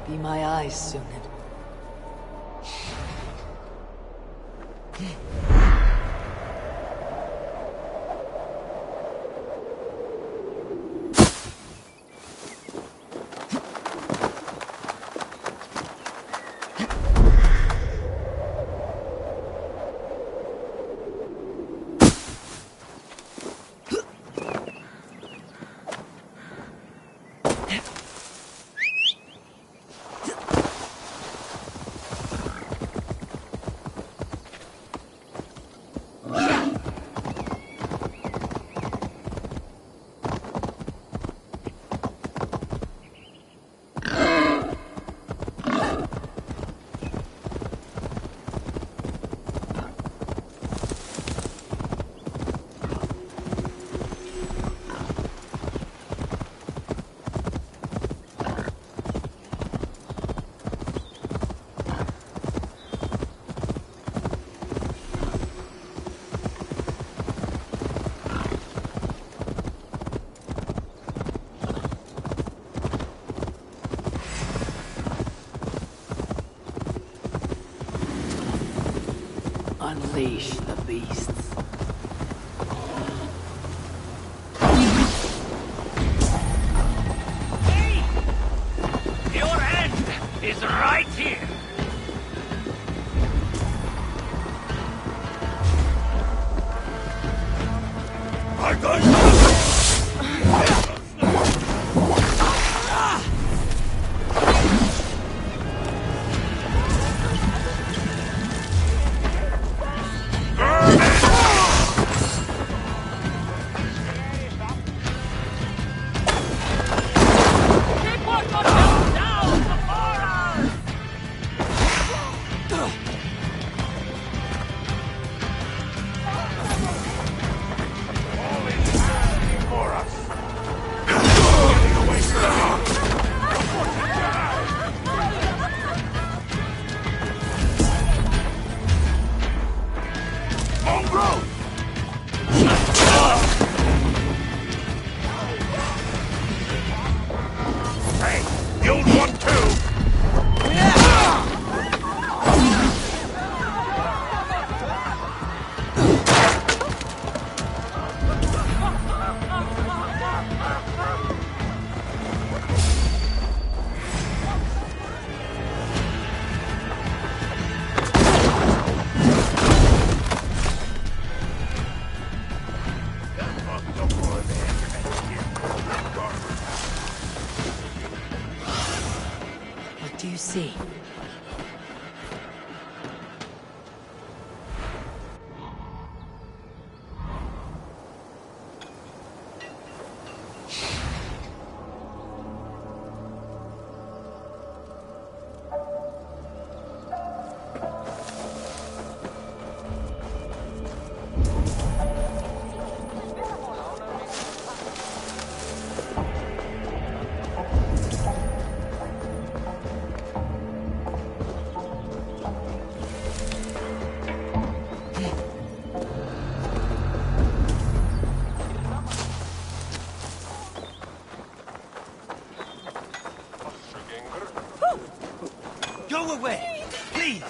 Be my eyes, Sunan. Unleash the beasts. Hey! Your end is right here! I got What do you see? Go away! Please!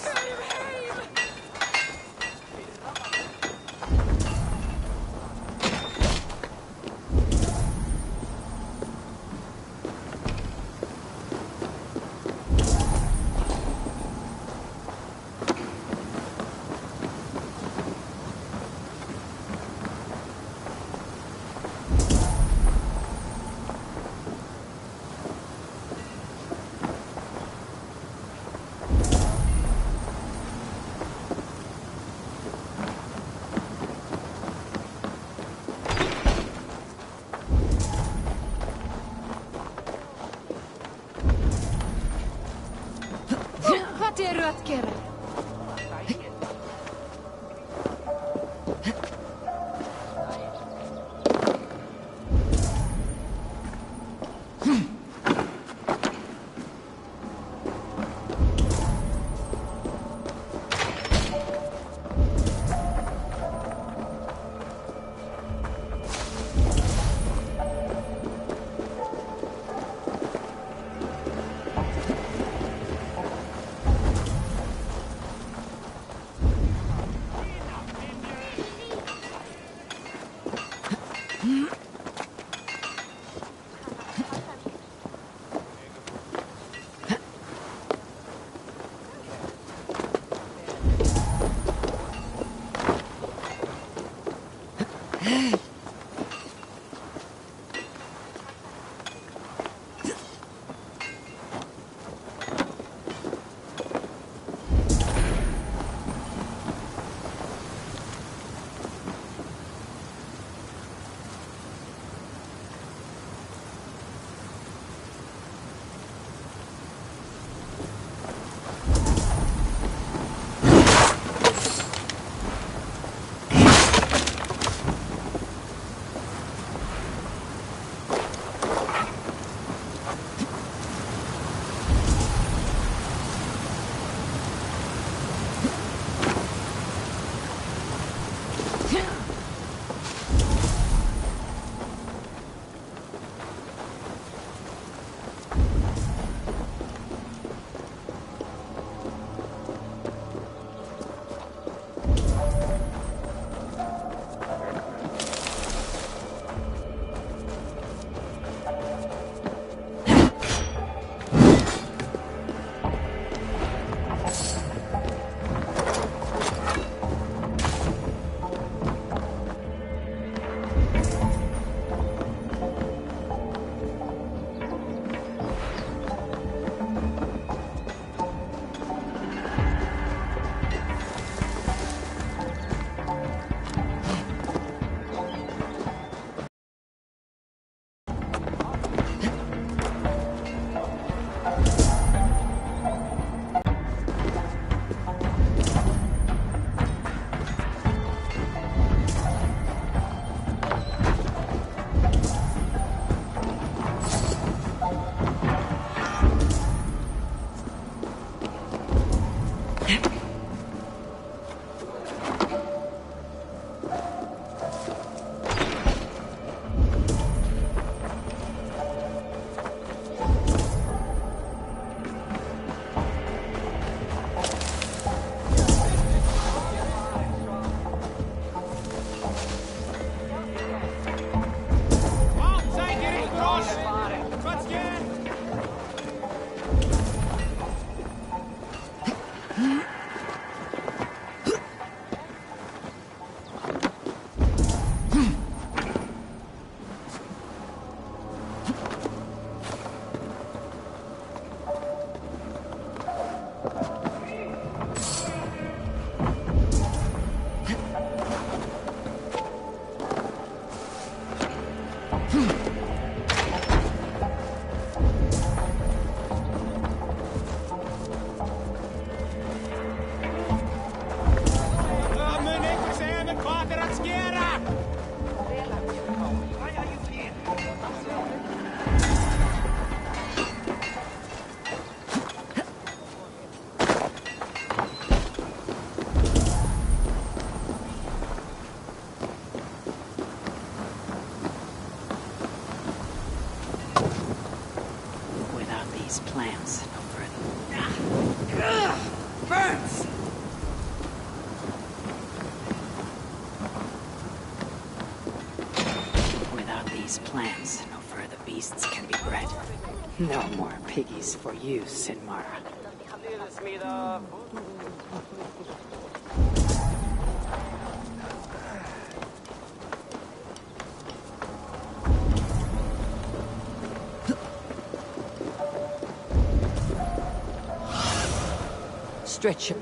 Without these plants, no further. Burns! Without these plants, no further beasts can be bred. No more piggies for you, Sinmara. Stretch him.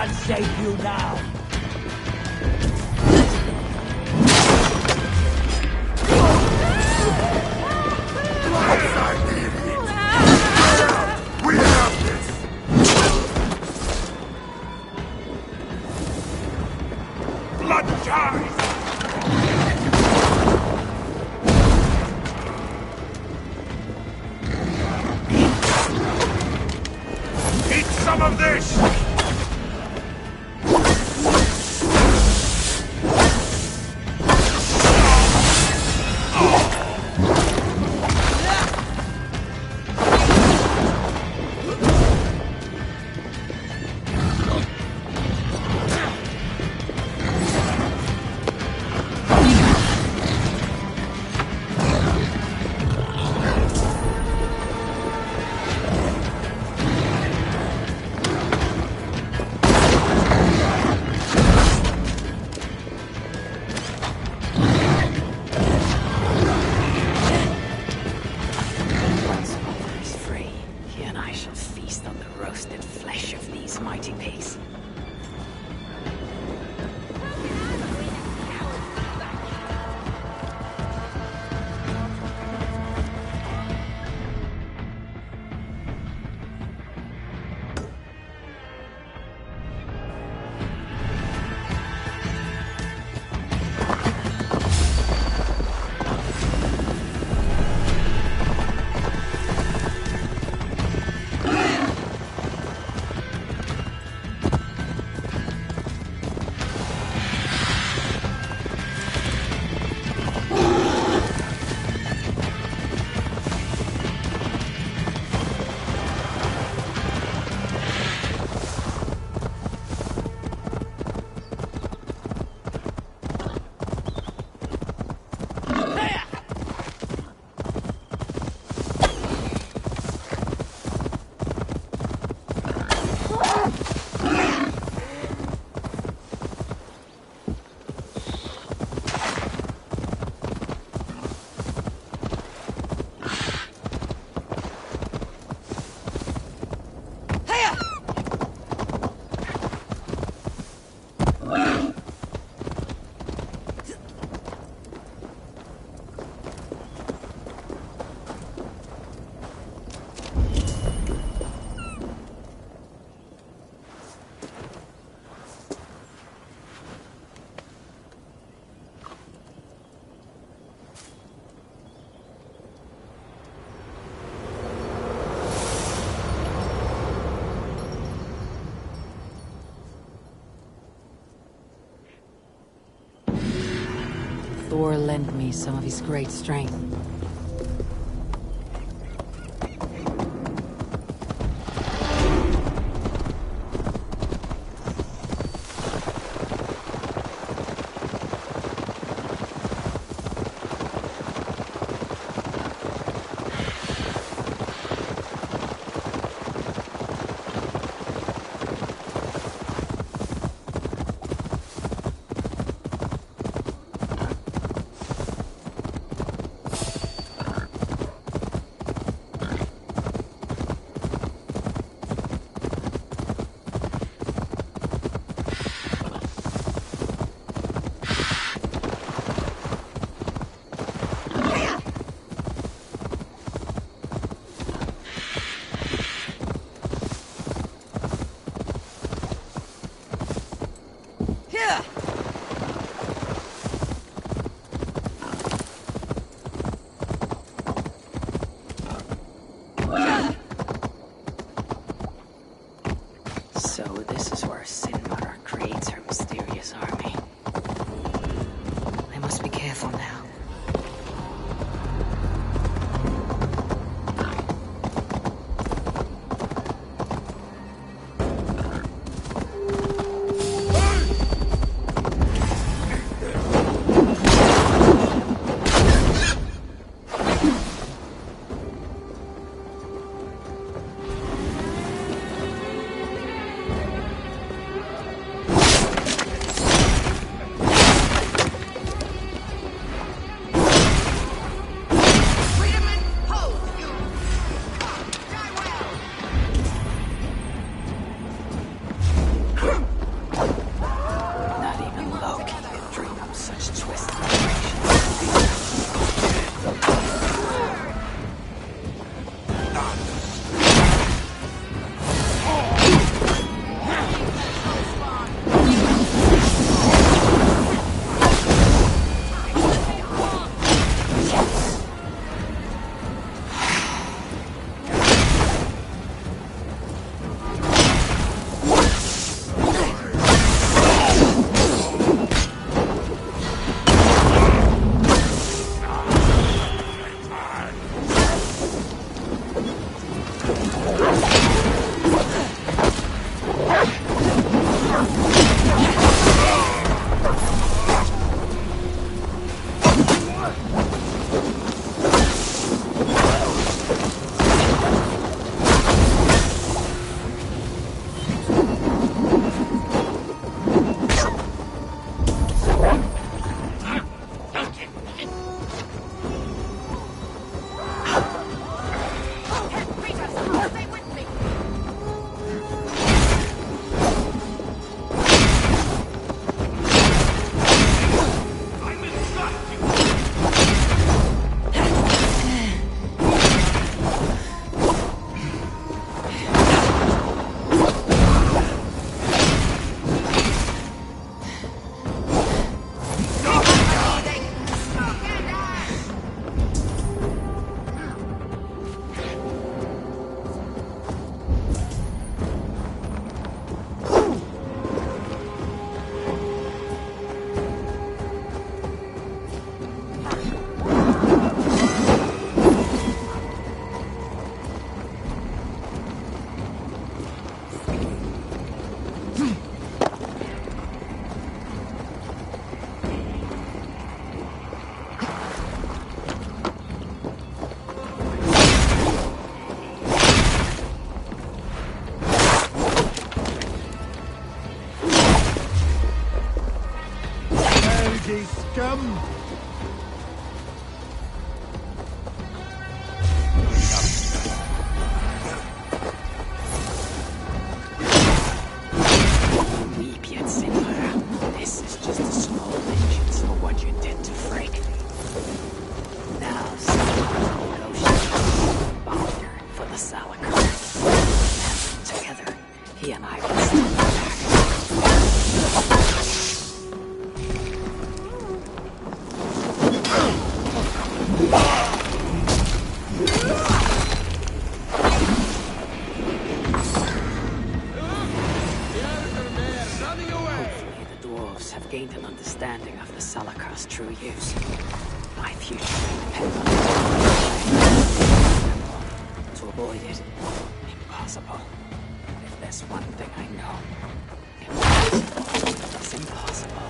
can't save you now. We have this! Blood ties! Eat some of this! Once Father is free, he and I shall feast on the roasted flesh of these mighty pigs. Thor lent me some of his great strength. ye scum! Weep yet, Sinmara. This is just a small vengeance for what you did to Frigg. Now, someone negotiate Baldur for the Salakar. And together, he and I will steal them back. Hopefully, the dwarves have gained an understanding of the Salakar's true use. My future will depend on it. To avoid it, impossible. If there's one thing I know, impossible is impossible.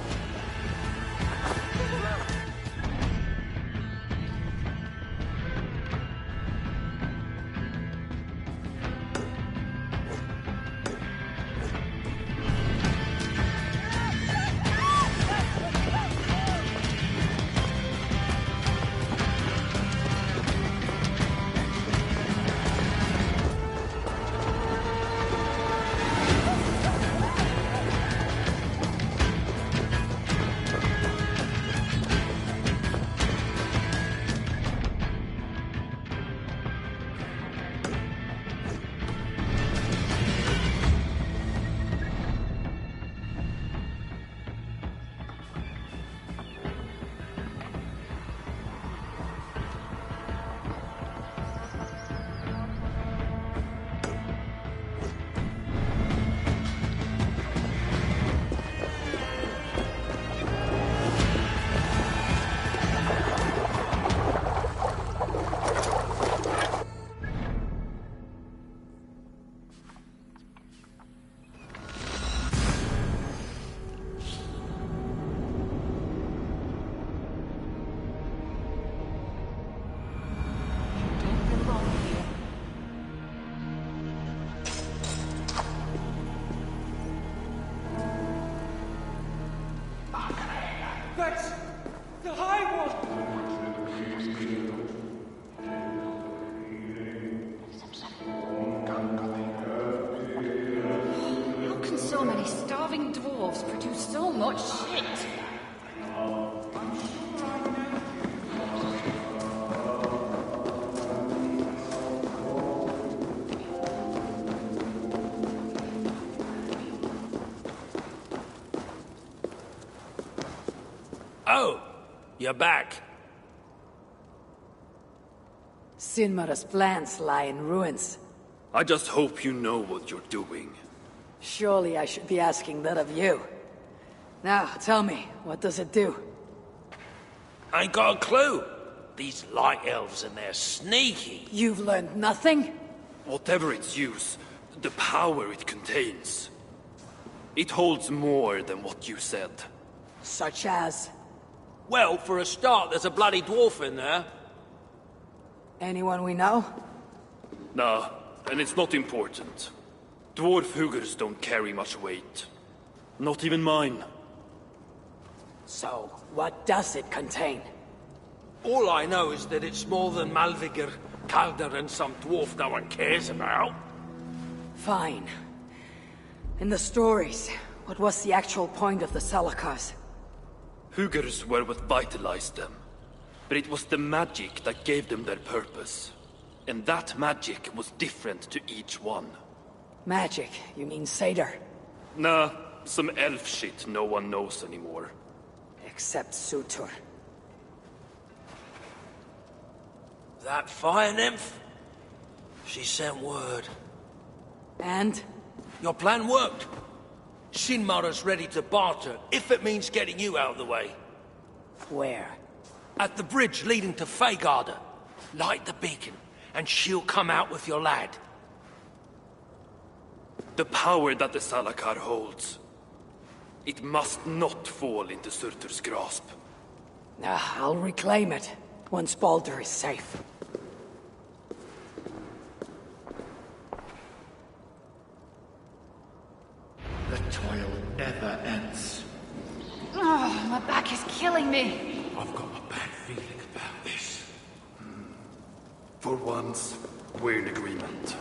That's the High One! How can so many starving dwarves produce so much shit? Oh, you're back. Sinmara's plans lie in ruins. I just hope you know what you're doing. Surely I should be asking that of you. Now, tell me, what does it do? Ain't got a clue. These light elves and they're sneaky. You've learned nothing? Whatever its use, the power it contains, it holds more than what you said. Such as? Well, for a start, there's a bloody dwarf in there. Anyone we know? Nah, and it's not important. Dwarf Hugers don't carry much weight. Not even mine. So, what does it contain? All I know is that it's more than Malvigr, Calder, and some dwarf no one cares about. Fine. In the stories, what was the actual point of the Salakars? Hugers were what vitalized them. But it was the magic that gave them their purpose. And that magic was different to each one. Magic? You mean Seder? Nah, some elf shit no one knows anymore. Except Sutur. That fire nymph? She sent word. And? Your plan worked. Sinmara's ready to barter, if it means getting you out of the way. Where? At the bridge leading to Feygarda. Light the beacon, and she'll come out with your lad. The power that the Salakar holds, it must not fall into Surtur's grasp. I'll reclaim it, once Baldur is safe. The toil never ends. Oh, my back is killing me. I've got a bad feeling about this. For once, we're in agreement.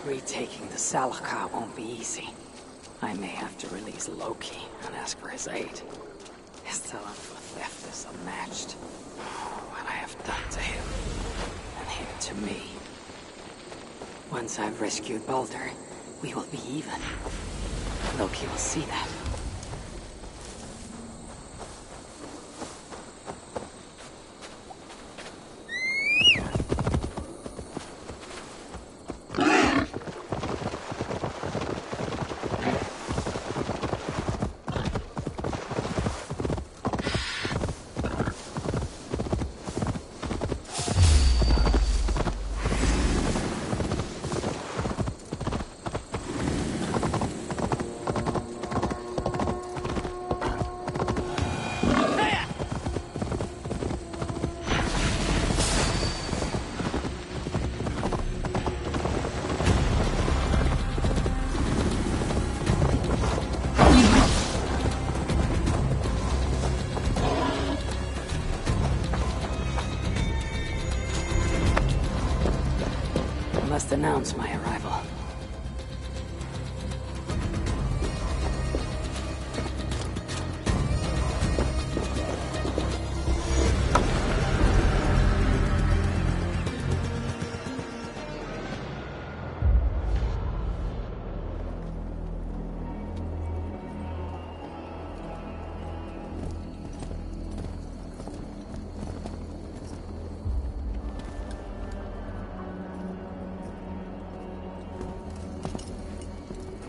Retaking the Salakar won't be easy. I may have to release Loki and ask for his aid. His talent for theft is unmatched. What I have done to him, and him to me. Once I've rescued Baldur, we will be even. Loki will see that. Must announce my arrival.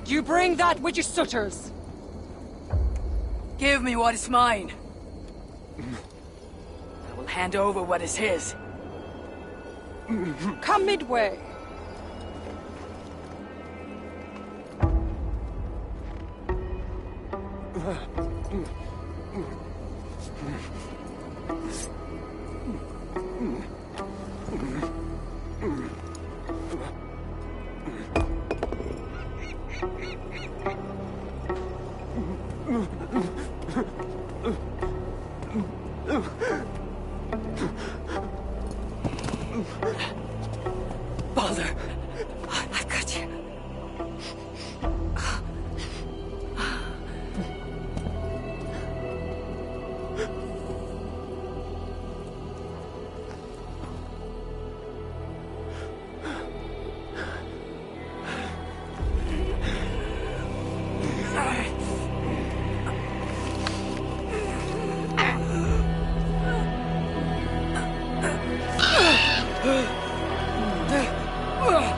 You bring that which is Sutter's. Give me what is mine. I will hand over what is his. Come midway. Baldur, I've got you. Ugh!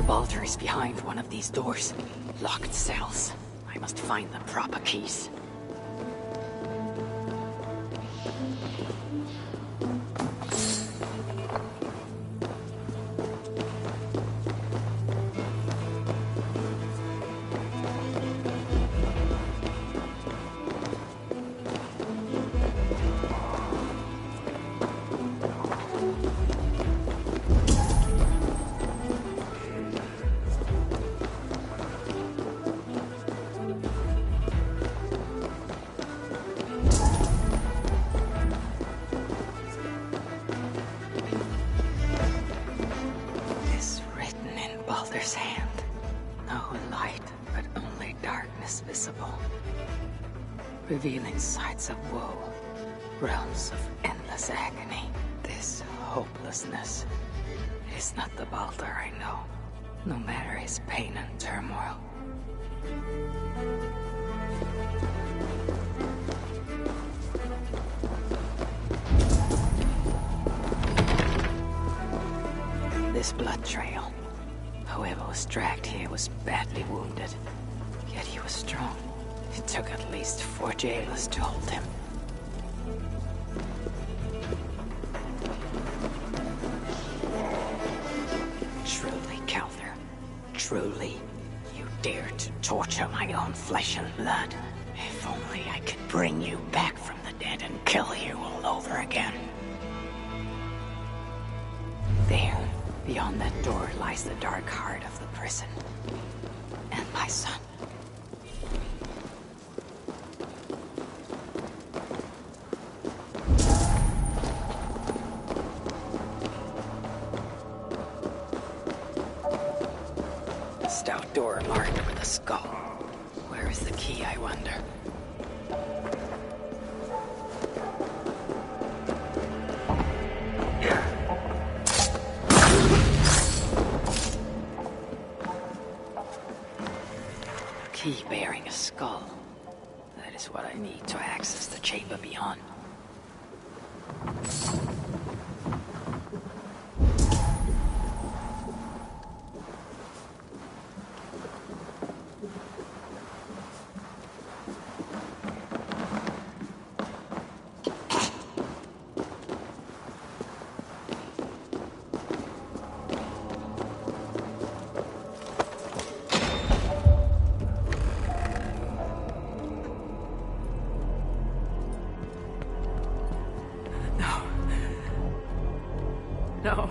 Baldur is behind one of these doors. Locked cells. I must find the proper keys. Baldur's hand. No light, but only darkness visible. Revealing sights of woe, realms of endless agony. This hopelessness is not the Baldur I know, no matter his pain and turmoil. This blood trail. Whoever was dragged here was badly wounded. Yet he was strong. It took at least 4 jailers to hold him. Truly, Calder. Truly, you dare to torture my own flesh and blood. If only I could bring you back from the dead and kill you all over again. There. Beyond that door lies the dark heart of the prison. And my son. A stout door marked with a skull. Where is the key, I wonder? Key bearing a skull. That is what I need to access the chamber beyond. No.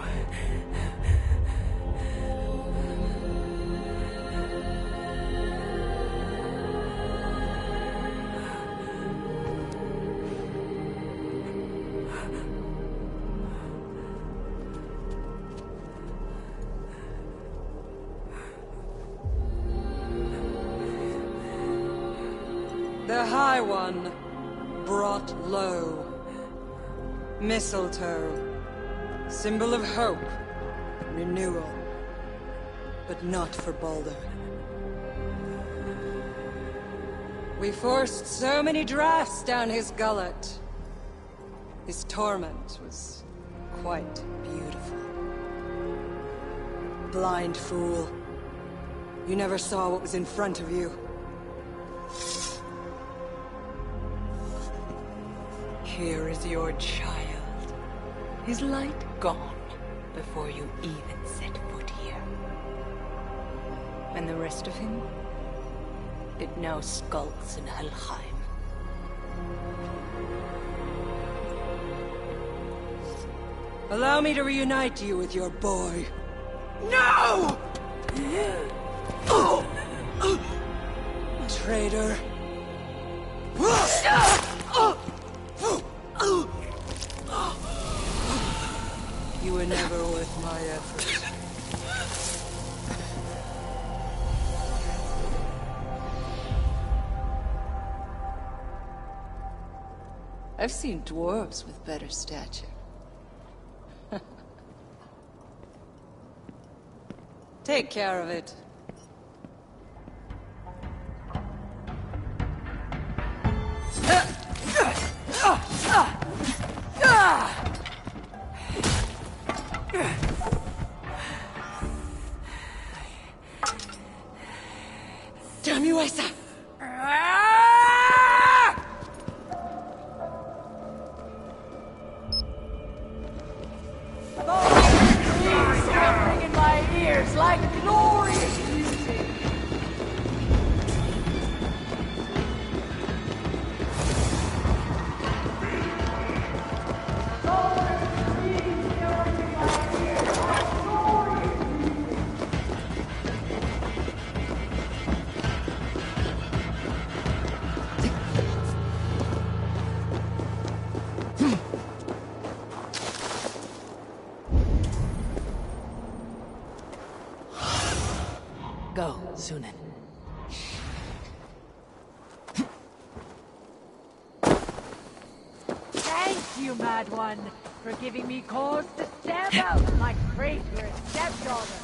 The High One brought low. Mistletoe. Symbol of hope, renewal, but not for Baldur. We forced so many drafts down his gullet. His torment was quite beautiful. Blind fool. You never saw what was in front of you. Here is your child. His light gone before you even set foot here. And the rest of him? It now skulks in Helheim. Allow me to reunite you with your boy. No! Traitor. You were never worth my effort. I've seen dwarves with better stature. Take care of it. Luisa! Still ringing my ears like glorious music. Go, Sunan. Thank you, Mad One, for giving me cause to stamp out my traitorous stepdaughter.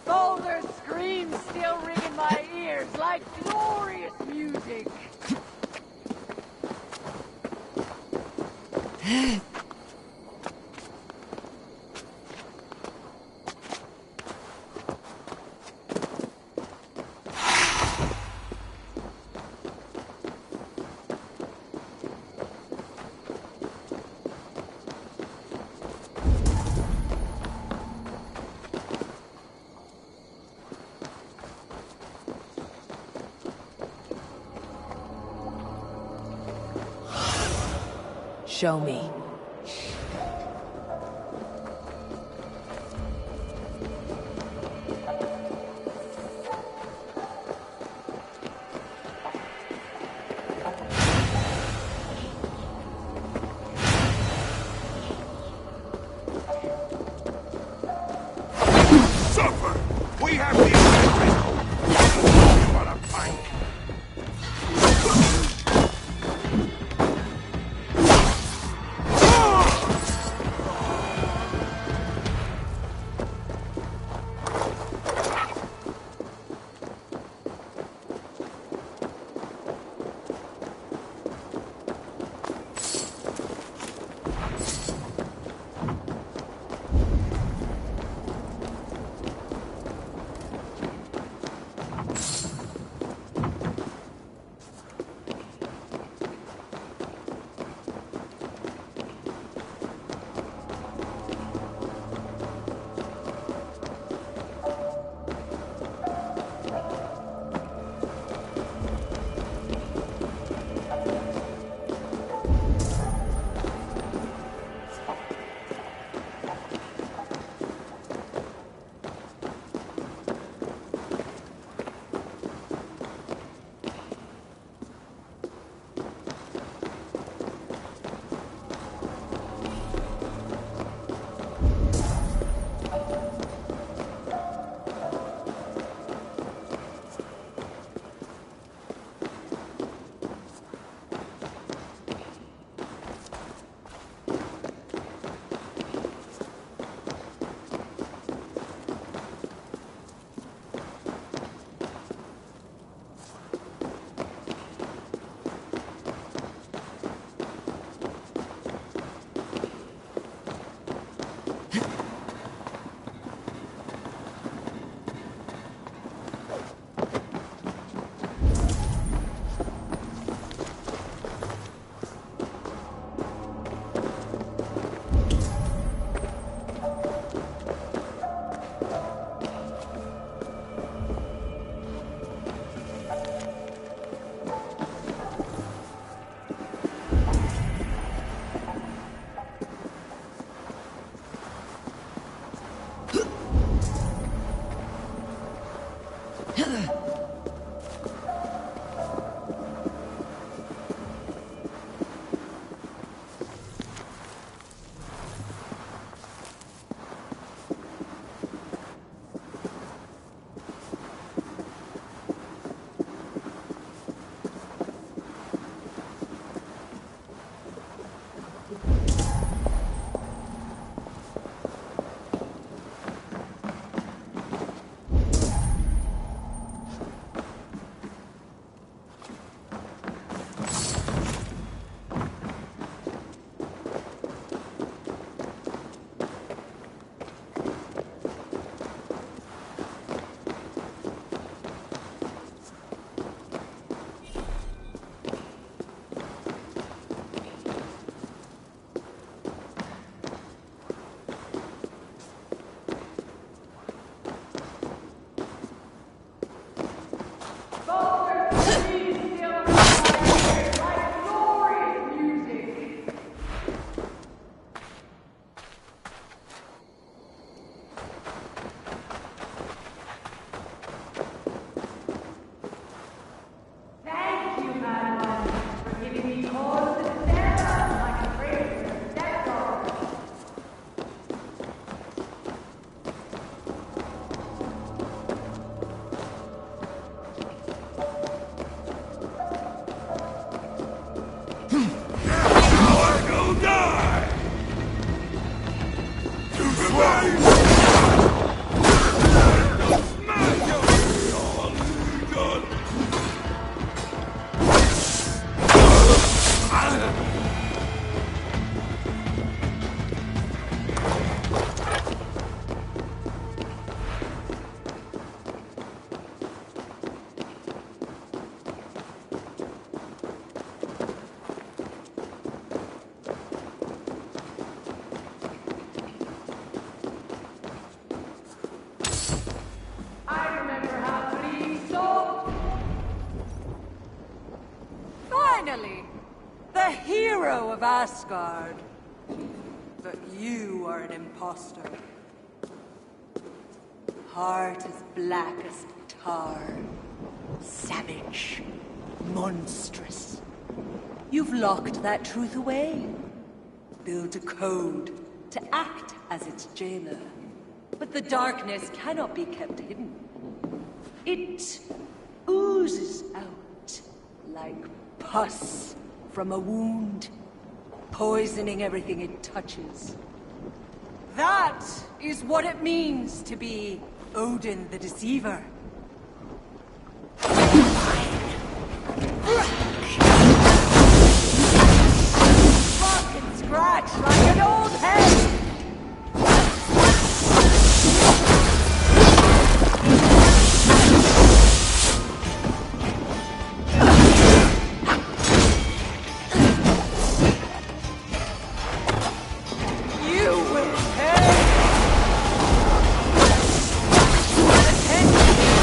Boulder's screams still ring in my ears like glorious music. Show me. Suffer! We have the advantage! What a fight! Finally! The hero of Asgard! But you are an imposter. Heart as black as tar. Savage. Monstrous. You've locked that truth away. Built a code to act as its jailer. But the darkness cannot be kept hidden. It oozes out like pus from a wound, poisoning everything it touches. That is what it means to be Odin the Deceiver. Rock and scratch like an old head! You will pay! Attention!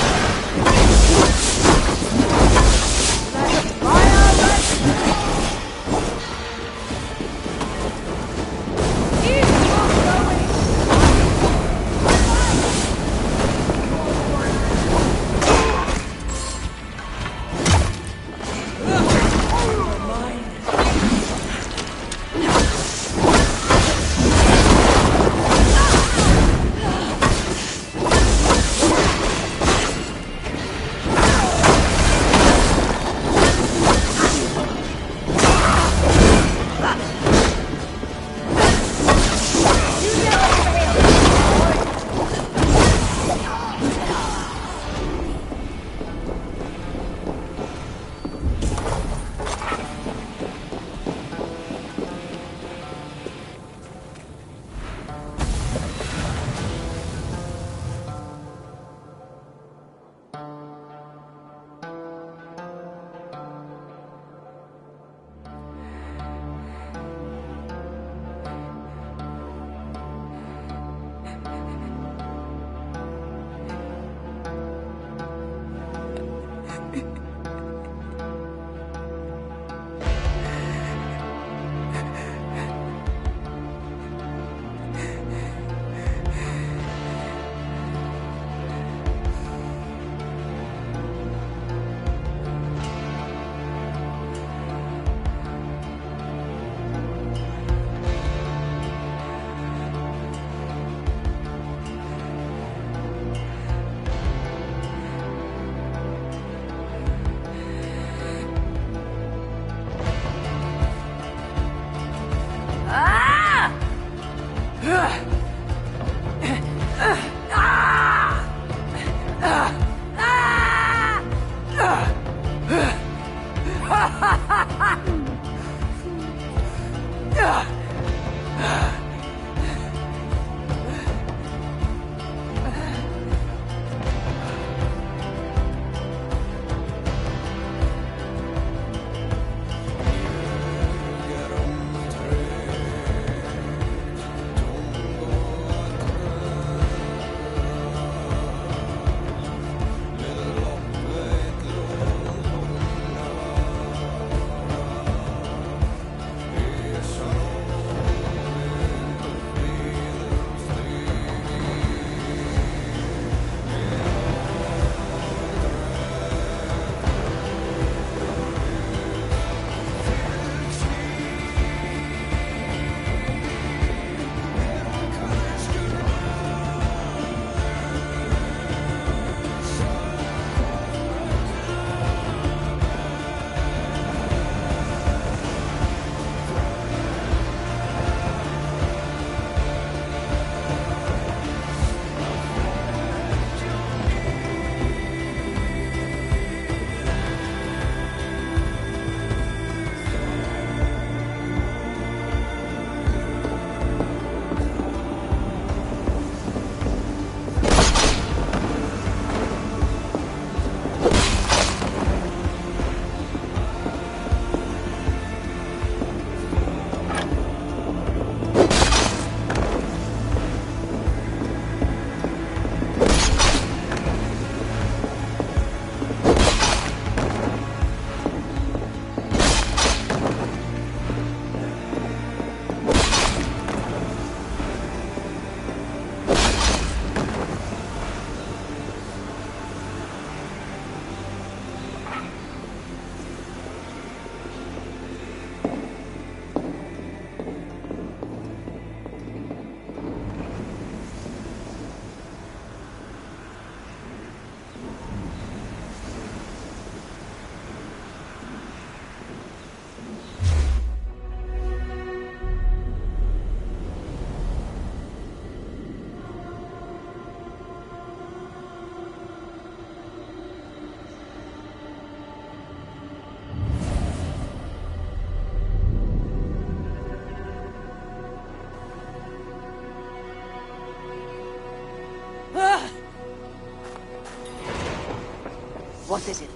What is it?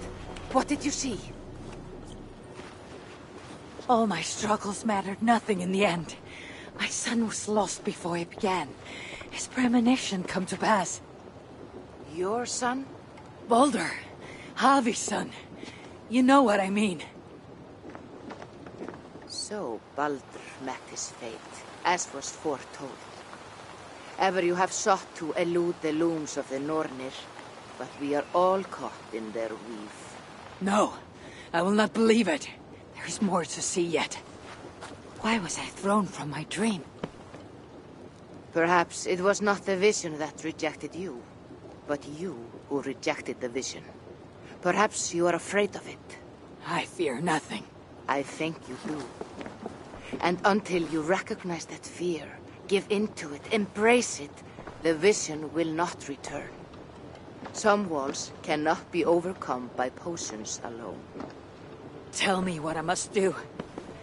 What did you see? All my struggles mattered nothing in the end. My son was lost before it began. His premonition come to pass. Your son? Baldur. Havi's son. You know what I mean. So Baldur met his fate, as was foretold. Ever you have sought to elude the looms of the Nornir, but we are all caught in their weave. No, I will not believe it. There is more to see yet. Why was I thrown from my dream? Perhaps it was not the vision that rejected you, but you who rejected the vision. Perhaps you are afraid of it. I fear nothing. I think you do. And until you recognize that fear, give in to it, embrace it, the vision will not return. Some walls cannot be overcome by potions alone. Tell me what I must do.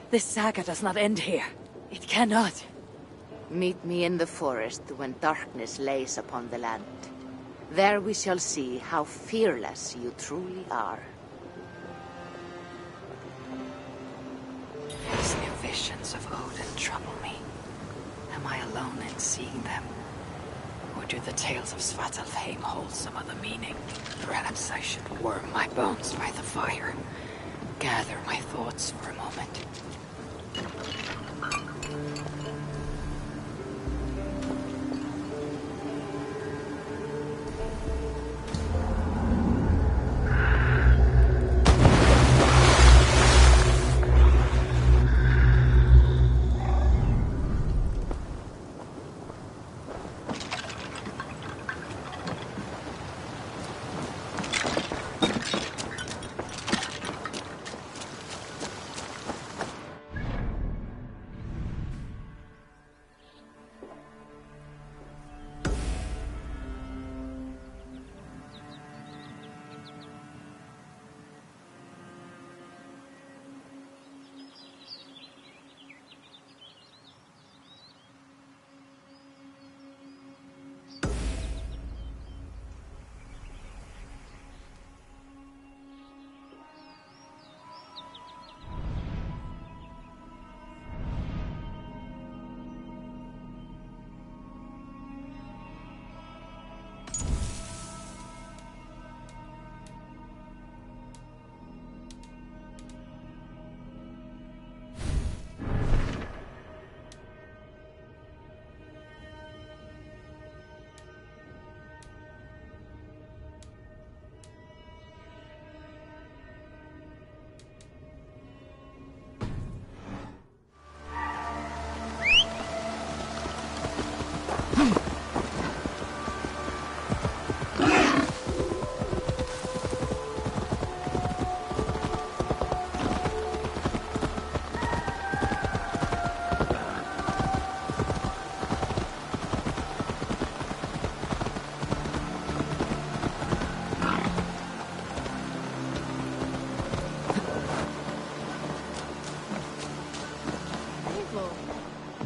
This saga does not end here. It cannot. Meet me in the forest when darkness lays upon the land. There we shall see how fearless you truly are. These new visions of Odin trouble me. Am I alone in seeing them? Or do the tales of Svartalfheim hold some other meaning? Perhaps I should warm my bones by the fire. Gather my thoughts for a moment.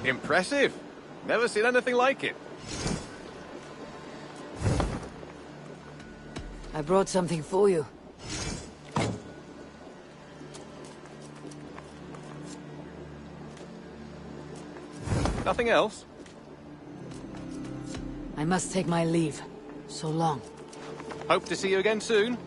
Impressive. Never seen anything like it. I brought something for you. Nothing else? I must take my leave. So long. Hope to see you again soon.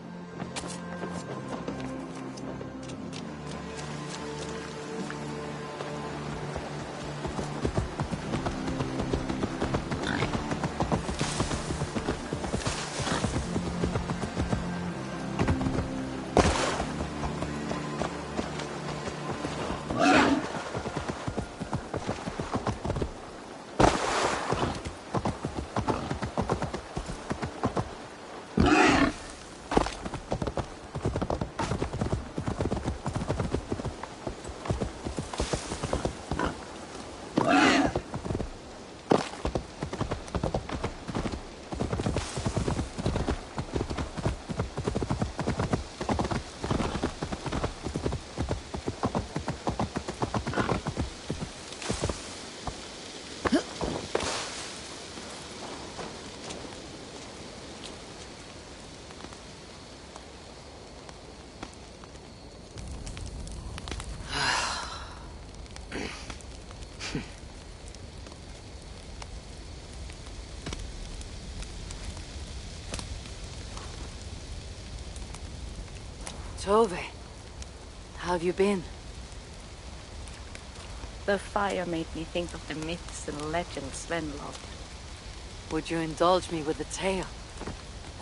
Tove, how have you been? The fire made me think of the myths and legends Sven loved. Would you indulge me with a tale?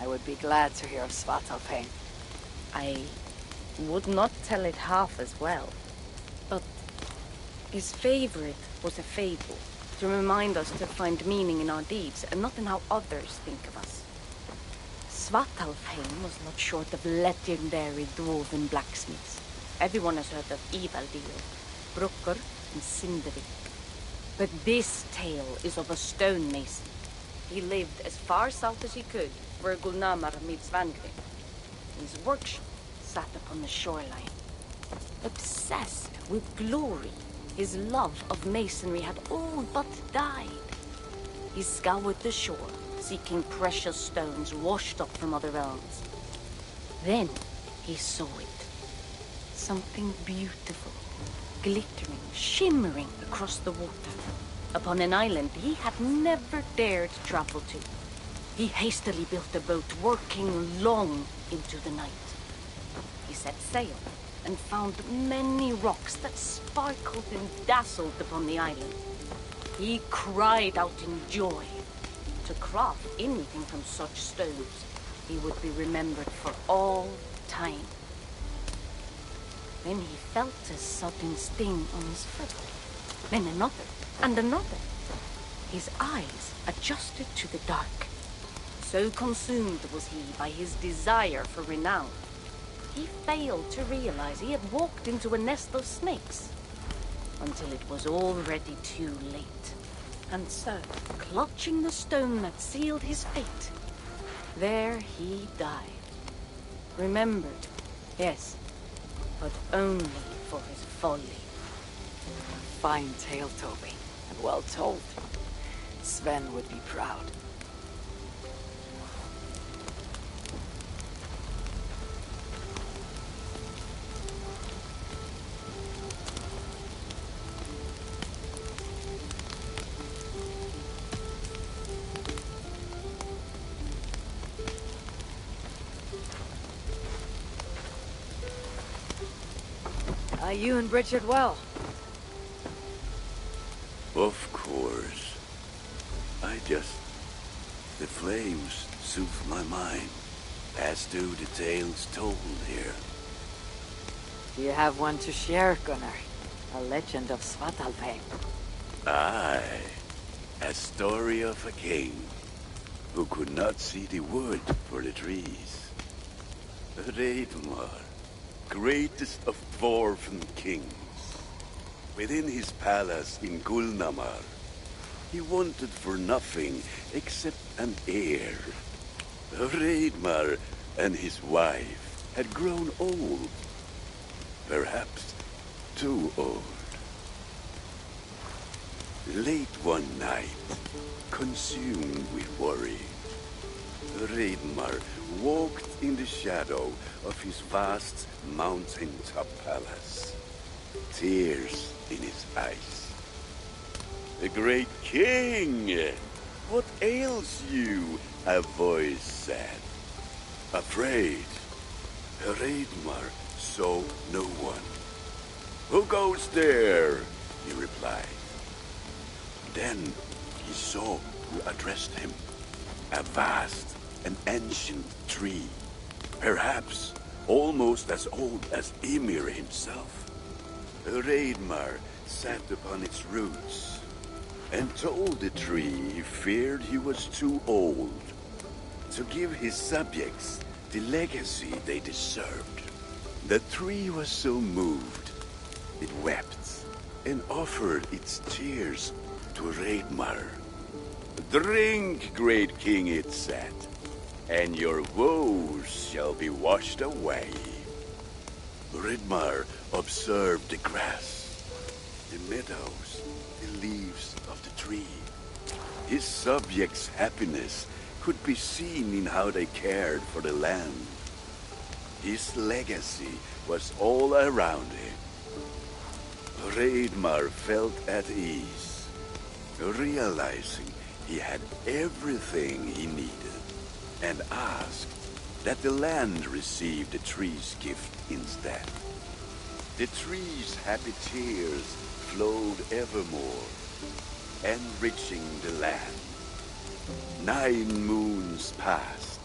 I would be glad to hear of Svartalfheim. I would not tell it half as well, but his favorite was a fable, to remind us to find meaning in our deeds and not in how others think of us. Svartalfheim was not short of legendary dwarven blacksmiths. Everyone has heard of Ivaldir, Brukker, and Sindri. But this tale is of a stonemason. He lived as far south as he could, where Gulnamar meets Vangrid. His workshop sat upon the shoreline. Obsessed with glory, his love of masonry had all but died. He scoured the shore, seeking precious stones washed up from other realms. Then he saw it. Something beautiful, glittering, shimmering across the water, upon an island he had never dared travel to. He hastily built a boat, working long into the night. He set sail and found many rocks that sparkled and dazzled upon the island. He cried out in joy. To craft anything from such stones, he would be remembered for all time. Then he felt a sudden sting on his foot. Then another, and another. His eyes adjusted to the dark. So consumed was he by his desire for renown, he failed to realize he had walked into a nest of snakes, until it was already too late. And so, clutching the stone that sealed his fate, there he died. Remembered, yes, but only for his folly. Fine tale, Toby, and well told. Sven would be proud. You and Bridget well? Of course. The flames soothe my mind, as do the tales told here. Do you have one to share, Gunnar? A legend of Svartalfheim. Aye, a story of a king who could not see the wood for the trees. Reidmar, greatest of dwarven kings. Within his palace in Gulnamar, he wanted for nothing except an heir. Reidmar and his wife had grown old. Perhaps too old. Late one night, consumed with worry, Reidmar walked in the shadow of his vast mountaintop palace, tears in his eyes. "The great king! What ails you?" a voice said. Afraid, Reidmar saw no one. "Who goes there?" he replied. Then he saw who addressed him. A vast and ancient tree, perhaps almost as old as Ymir himself. Reidmar sat upon its roots and told the tree he feared he was too old to give his subjects the legacy they deserved. The tree was so moved, it wept and offered its tears to Reidmar. "Drink, great king," it said, "and your woes shall be washed away." Reidmar observed the grass, the meadows, the leaves of the tree. His subjects' happiness could be seen in how they cared for the land. His legacy was all around him. Reidmar felt at ease, realizing he had everything he needed, and asked that the land receive the tree's gift instead. The trees' happy tears flowed evermore, enriching the land. 9 moons passed,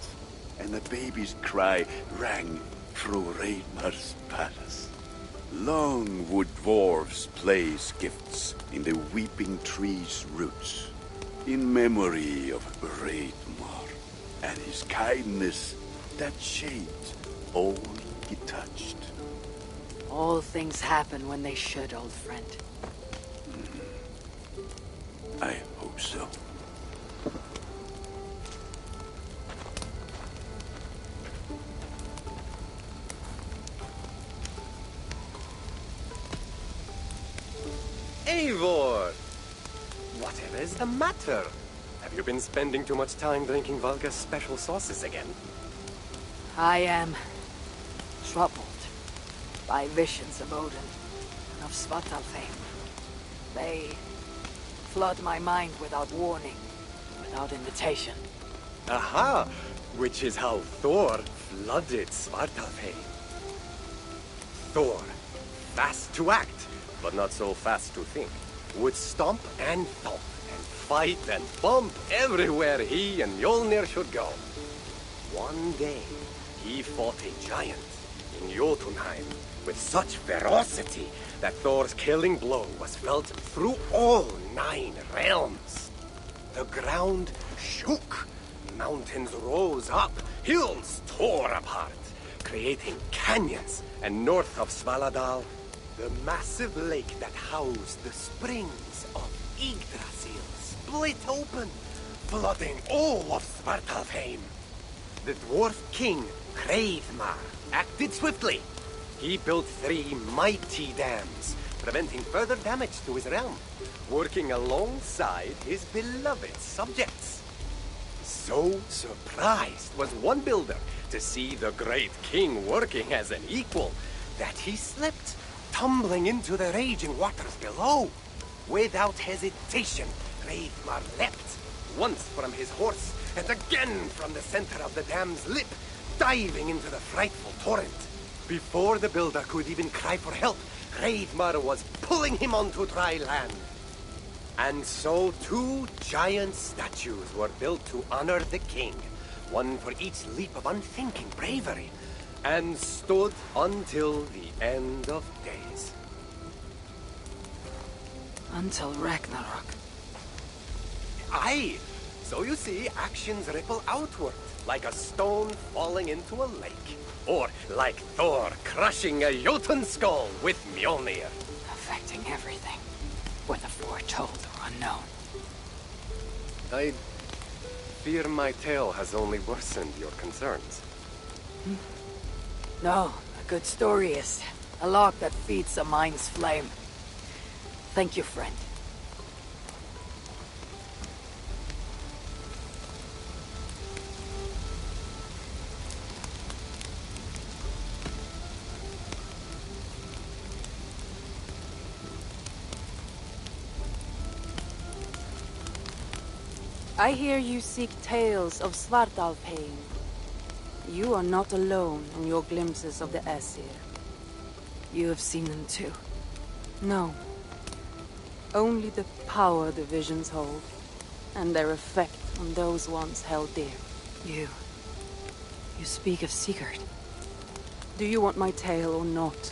and a baby's cry rang through Raidmar's palace. Long would dwarves place gifts in the weeping tree's roots, in memory of Raidmar and his kindness that shaped all he touched. All things happen when they should, old friend. I hope so. Eivor! Whatever is the matter? Have you been spending too much time drinking Valga's special sauces again? I am troubled by visions of Odin and of Svartalfheim. They flood my mind without warning, without invitation. Aha! Which is how Thor flooded Svartalfheim. Thor, fast to act, but not so fast to think, would stomp and thump and fight and bump everywhere he and Mjolnir should go. One day, he fought a giant in Jotunheim with such ferocity that Thor's killing blow was felt through all 9 realms. The ground shook, mountains rose up, hills tore apart, creating canyons, and north of Svaladal, the massive lake that housed the springs of Yggdrasil split open, flooding all of Svartalfheim. The dwarf king, Hreidmar, acted swiftly. He built 3 mighty dams, preventing further damage to his realm, working alongside his beloved subjects. So surprised was one builder to see the great king working as an equal that he slipped, tumbling into the raging waters below. Without hesitation, Hreidmar leapt, once from his horse and again from the center of the dam's lip, diving into the frightful torrent. Before the builder could even cry for help, Hreidmar was pulling him onto dry land. And so 2 giant statues were built to honor the king, one for each leap of unthinking bravery, and stood until the end of days. Until Ragnarok. Aye! So you see, actions ripple outward, like a stone falling into a lake. Or like Thor crushing a Jotun skull with Mjolnir. Affecting everything, whether foretold or unknown. I fear my tale has only worsened your concerns. No, a good story is a log that feeds a mind's flame. Thank you, friend. I hear you seek tales of Svartalfheim. You are not alone in your glimpses of the Aesir. You have seen them too. No. Only the power the visions hold, and their effect on those once held dear. You speak of Sigurd. Do you want my tale or not?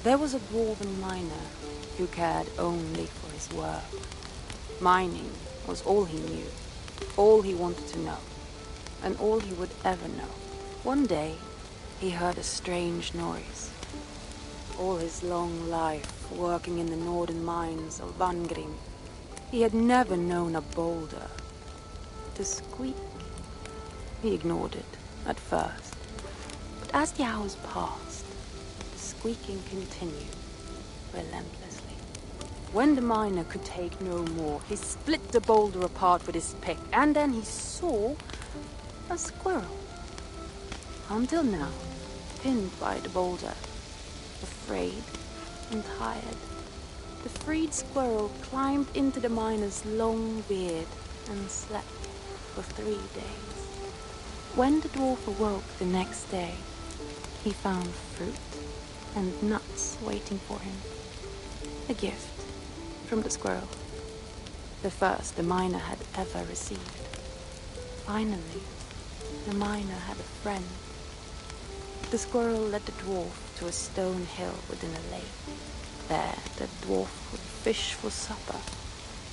There was a dwarven miner who cared only for his work. Mining was all he knew, all he wanted to know, and all he would ever know. One day, he heard a strange noise. All his long life, working in the northern mines of Vangrim, he had never known a boulder to squeak. He ignored it at first, but as the hours passed, the squeaking continued relentlessly. When the miner could take no more, he split the boulder apart with his pick, and then he saw a squirrel. Until now, pinned by the boulder, afraid and tired, the freed squirrel climbed into the miner's long beard and slept for 3 days. When the dwarf awoke the next day, he found fruit and nuts waiting for him. A gift from the squirrel. The first the miner had ever received. Finally, the miner had a friend. The squirrel led the dwarf to a stone hill within a lake. There, the dwarf would fish for supper,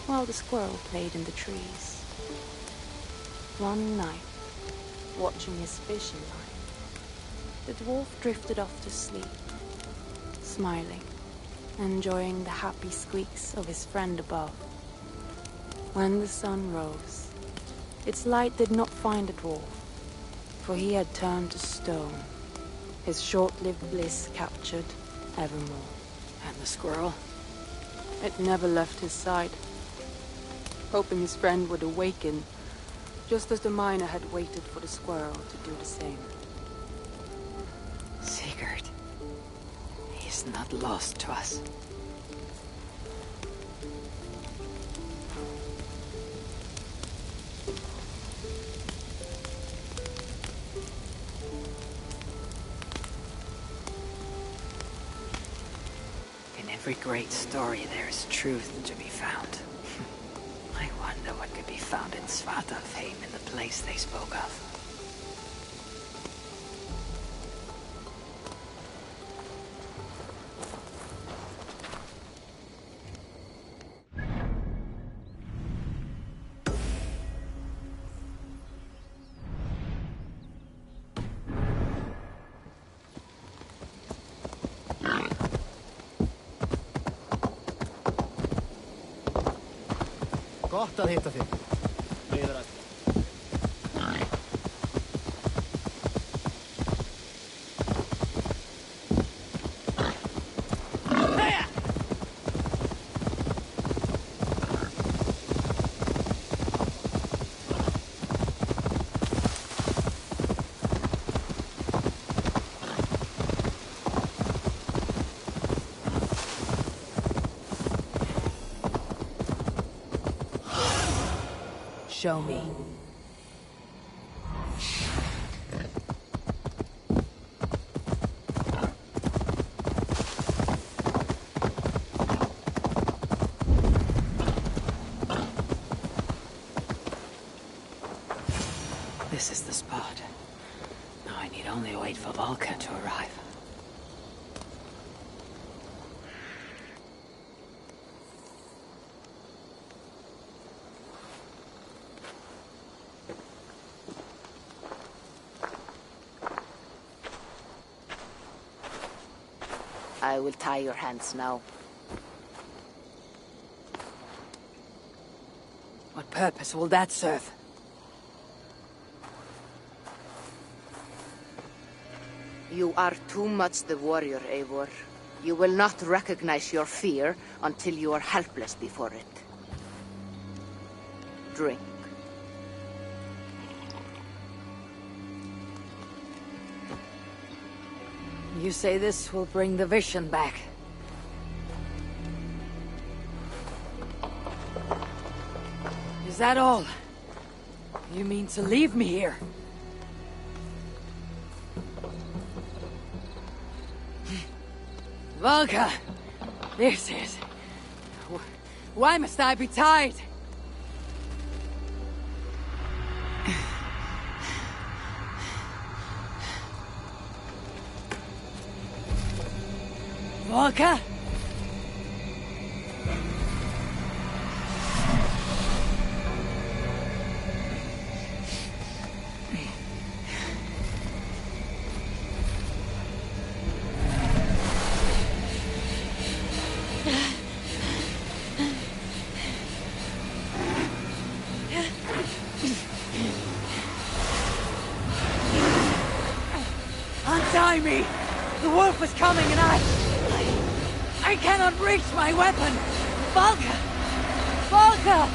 while the squirrel played in the trees. One night, watching his fishing line, the dwarf drifted off to sleep, smiling, enjoying the happy squeaks of his friend above. When the sun rose, its light did not find the dwarf, for he had turned to stone, his short-lived bliss captured evermore. And the squirrel? It never left his side, hoping his friend would awaken, just as the miner had waited for the squirrel to do the same. Sigurd. He's not lost to us. In every great story there is truth to be found. I wonder what could be found in Svartalfheim, in the place they spoke of. Gott að hitta þig. Leiður að. Show me. This is the spot. Now I need only wait for Volker to arrive. I will tie your hands now. What purpose will that serve? You are too much the warrior, Eivor. You will not recognize your fear until you are helpless before it. Drink. You say this will bring the vision back. Is that all? You mean to leave me here? Volker! This is... Why must I be tied? Volker? Untie me! The wolf is coming and I cannot reach my weapon! Volker! Volker!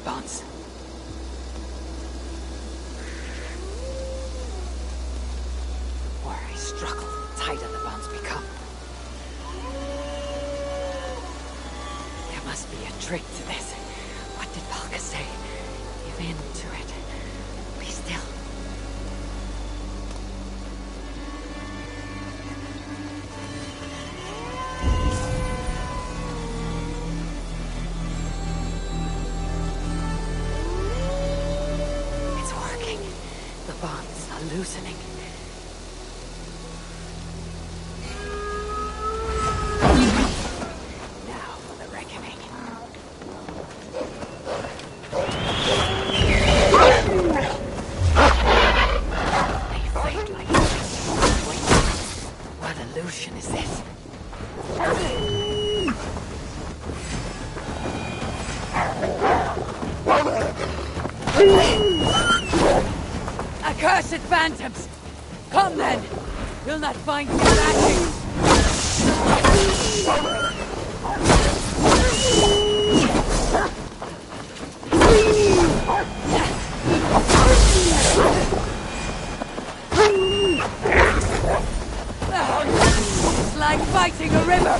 bonds. The more I struggle, the tighter the bonds become. There must be a trick to this. What did Valka say? Give in to it. Be still. It's working. The bonds are loosening. Now for the reckoning. They fight like what illusion is this? Accursed phantoms! Come then! You'll not find me lacking! It's like fighting a river!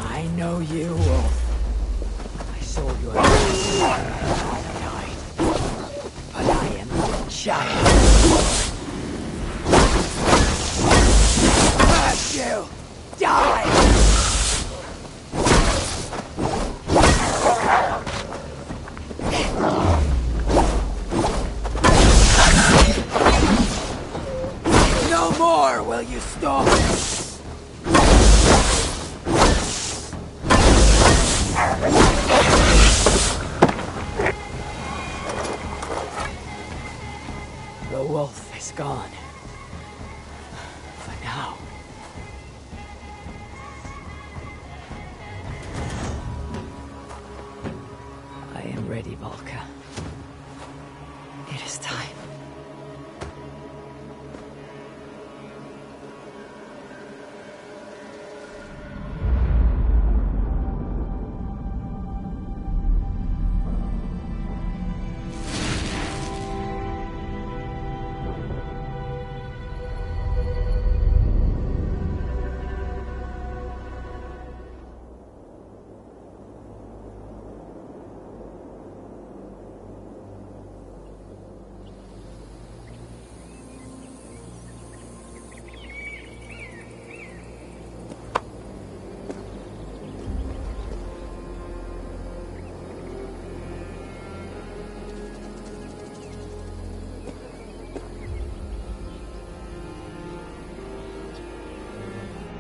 I know you, Wolf. I saw your night, but I am the giant. Curse you! Die! No more will you stalk me! The wolf is gone. For now. I am ready, Valka. It is time.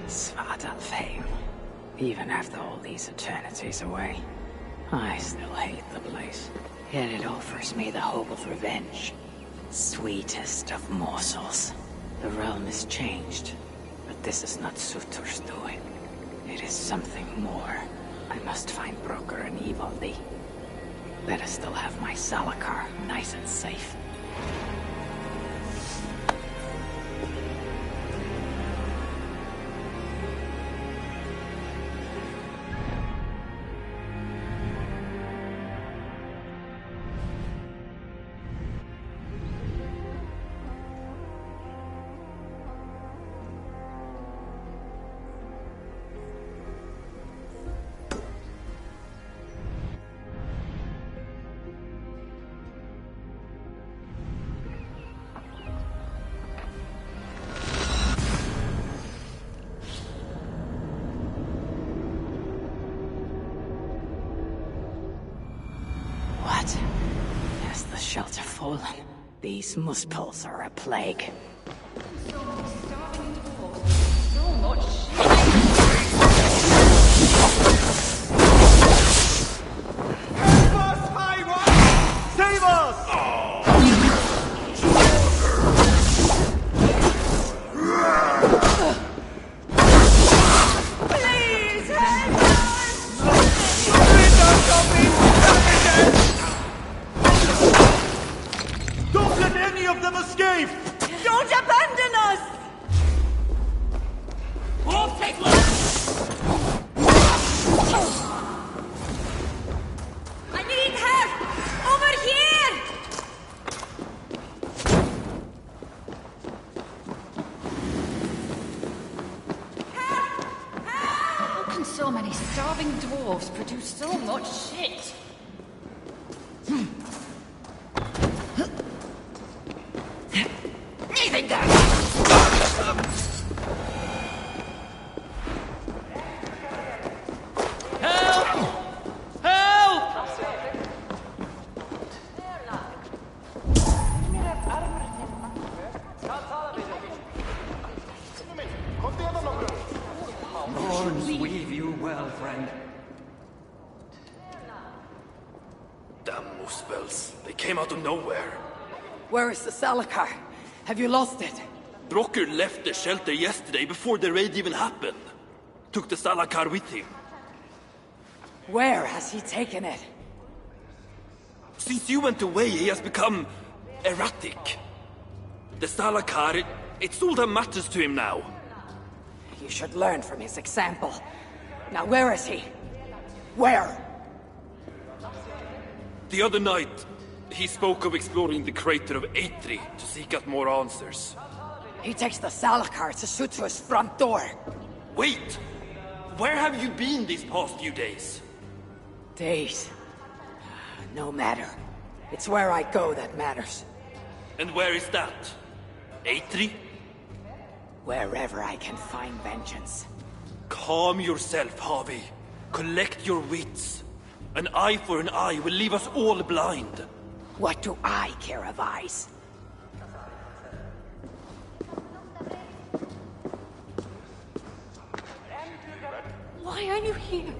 Svartalfheim. Even after all these eternities away, I still hate the place. Yet it offers me the hope of revenge. Sweetest of morsels. The realm is changed, but this is not Surtur's doing. It is something more. I must find Brokkr and Ivaldi. Let us still have my Salakar nice and safe. Has the shelter fallen? These muspels are a plague. So much Save us! I need help! Over here! How can so many starving dwarves produce so much shit? Even that! Lords weave you well, friend. Damn Muspels. They came out of nowhere. Where is the Salakar? Have you lost it? Brocker left the shelter yesterday before the raid even happened. Took the Salakar with him. Where has he taken it? Since you went away, he has become erratic. The Salakar, it's all that matters to him now. You should learn from his example. Now where is he? Where? The other night, he spoke of exploring the crater of Eitri to seek out more answers. He takes the Salakar to shoot to his front door. Wait! Where have you been these past few days? Days. No matter. It's where I go that matters. And where is that? Eitri? Wherever I can find vengeance. Calm yourself, Harvey. Collect your wits. An eye for an eye will leave us all blind. What do I care of eyes? Why are you here?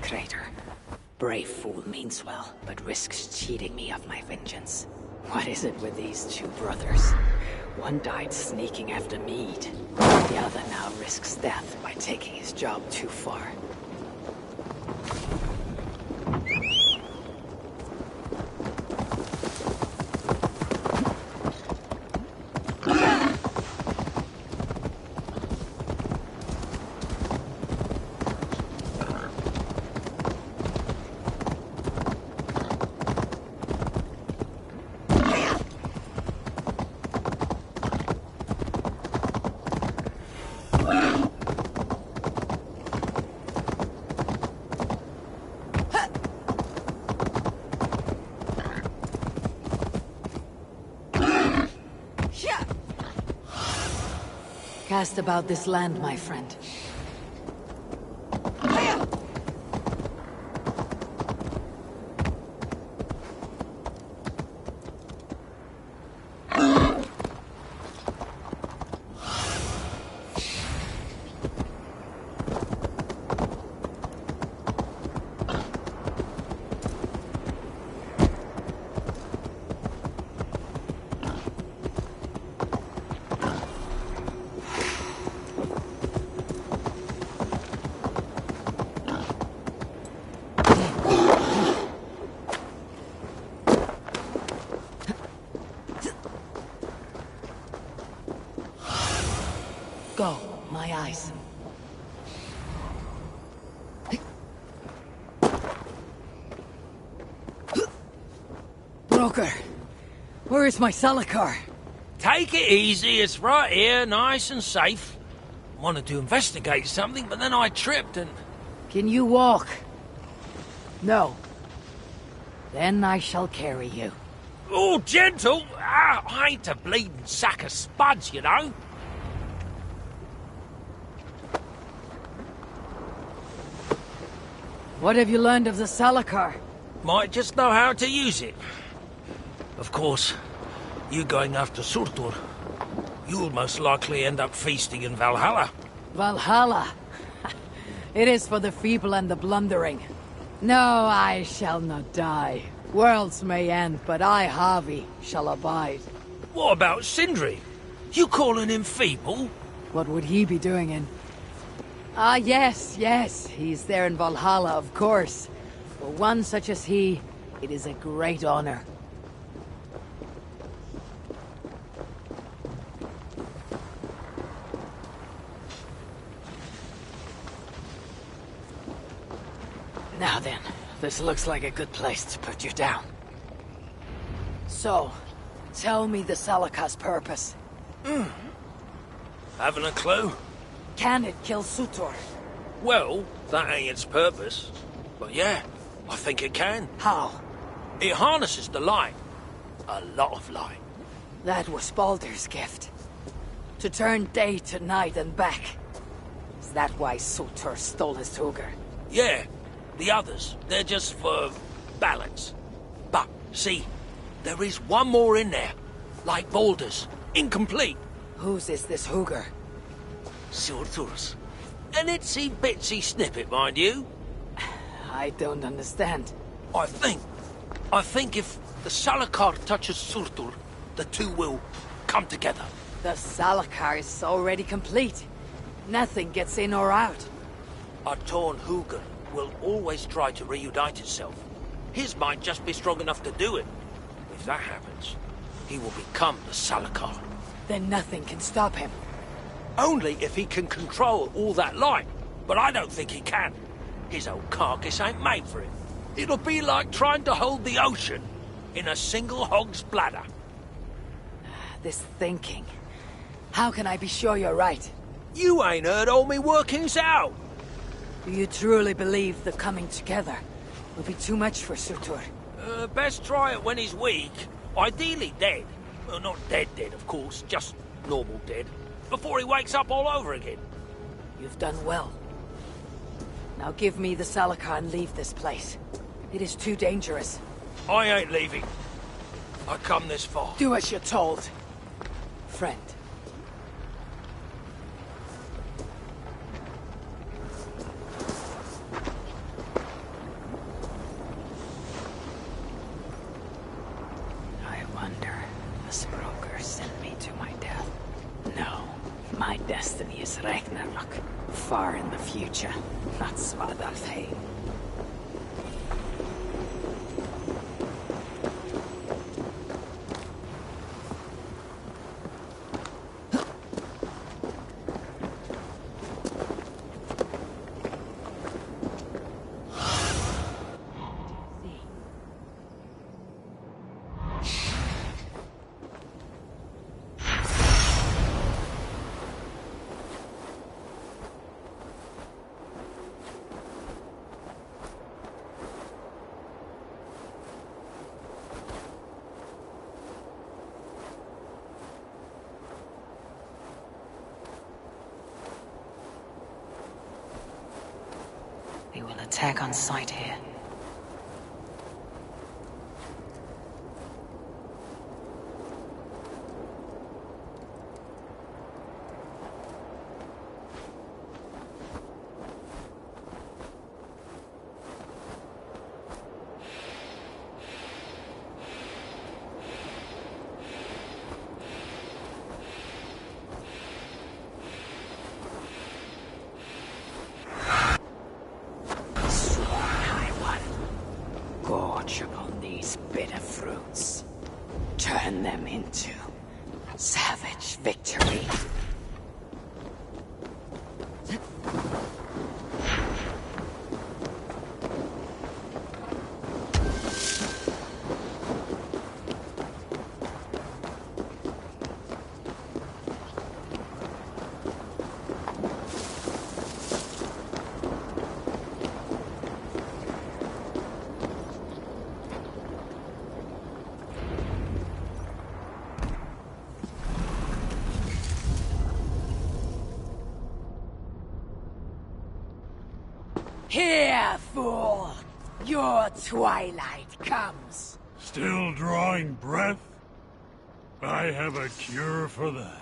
Crater. Brave fool means well, but risks cheating me of my vengeance. What is it with these two brothers? One died sneaking after mead. The other now risks death by taking his job too far. Cast about this land, my friend. Go, my eyes. Broker, where is my Salakar? Take it easy, it's right here, nice and safe. Wanted to investigate something, but then I tripped and... Can you walk? No. Then I shall carry you. Oh, gentle! I ain't a bleeding sack of spuds, you know. What have you learned of the Salakar? Might just know how to use it. Of course, you going after Surtur, you'll most likely end up feasting in Valhalla. Valhalla? It is for the feeble and the blundering. No, I shall not die. Worlds may end, but I, Harvey, shall abide. What about Sindri? You calling him feeble? What would he be doing in? Ah, yes, he's there in Valhalla, of course. For one such as he, it is a great honor. Now then, this looks like a good place to put you down. So, tell me the Salakar's purpose. Haven't a clue? Can it kill Surtur? Well, that ain't its purpose. But yeah, I think it can. How? It harnesses the light. A lot of light. That was Baldur's gift. To turn day to night and back. Is that why Surtur stole his Hugr? Yeah. The others, they're just for balance. But, see, there is one more in there. Like Baldur's. Incomplete. Whose is this Hugr? Surtur's. An itsy bitsy snippet, mind you. I don't understand. I think if the Salakar touches Surtur, the two will come together. The Salakar is already complete. Nothing gets in or out. A torn Hugr will always try to reunite itself. His might just be strong enough to do it. If that happens, he will become the Salakar. Then nothing can stop him. Only if he can control all that light. But I don't think he can. His old carcass ain't made for it. It'll be like trying to hold the ocean in a single hog's bladder. This thinking. How can I be sure you're right? You ain't heard all me workings out. Do you truly believe the coming together will be too much for Surtur? Best try it when he's weak. Ideally dead. Well, not dead, of course. Just normal dead. Before he wakes up all over again. You've done well. Now give me the Salakar and leave this place. It is too dangerous. I ain't leaving. I come this far. Do as you're told. Friend. I wonder if the Språker sent me to my death. No, my destiny is Ragnarök. Far in the future, not Svartalfheim. They will attack on sight here. Upon these bitter fruits. Turn them into savage victory. Here, fool! Your twilight comes. Still drawing breath? I have a cure for that.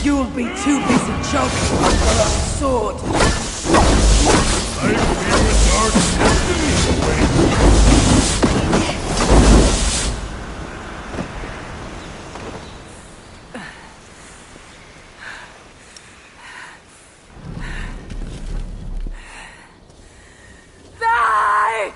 You'll be too busy choking on your own sword. I fear a dark destiny awaits. Die!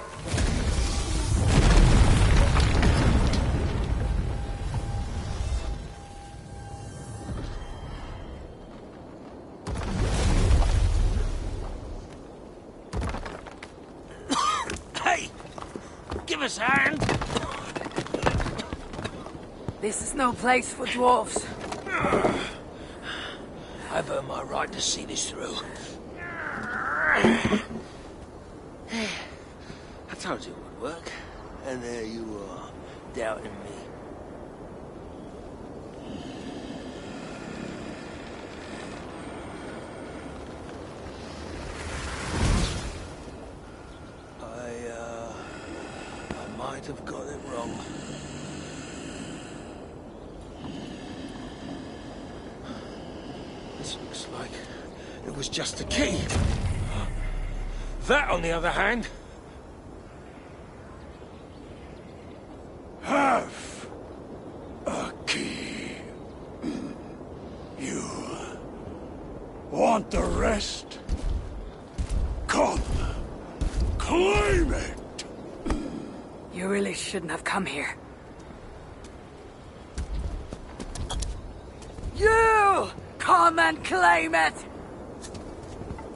Give us a hand. This is no place for dwarves. I've earned my right to see this through. I told you it would work, and there you are, doubting me. I might have got it wrong. This looks like it was just a key. That, on the other hand... Half a key. You want the rest? Come, claim it. You really shouldn't have come here. You! Come and claim it!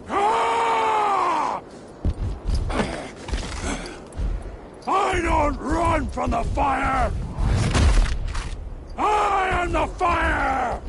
Ah! I don't run from the fire! I am the fire!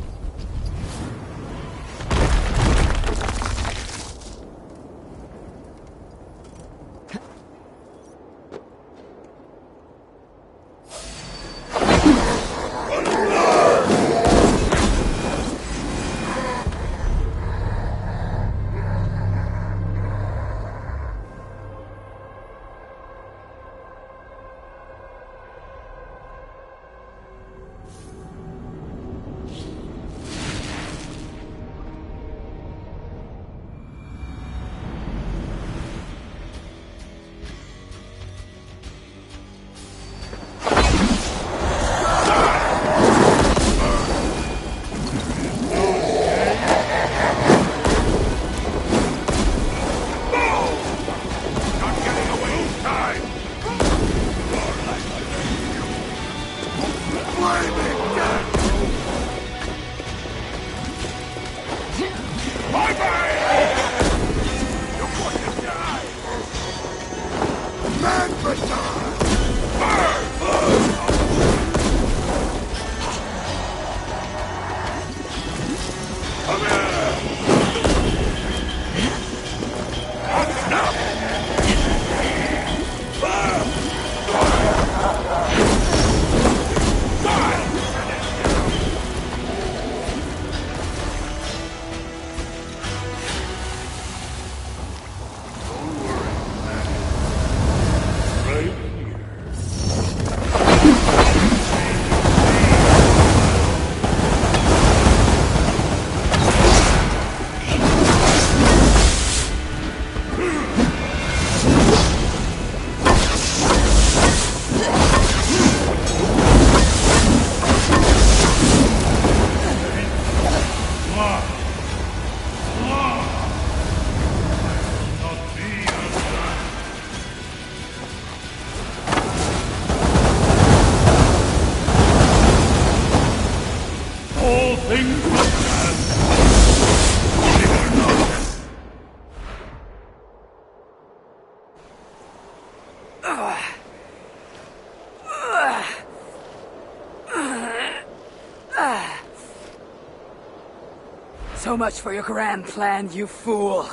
So much for your grand plan, you fool.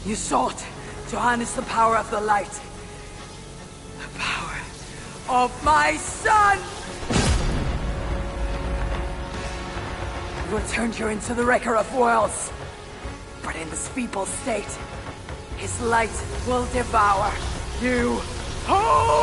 You sought to harness the power of the light. The power of my son! You have turned you into the wrecker of worlds. But in this feeble state, his light will devour you whole!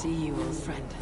see you, old friend.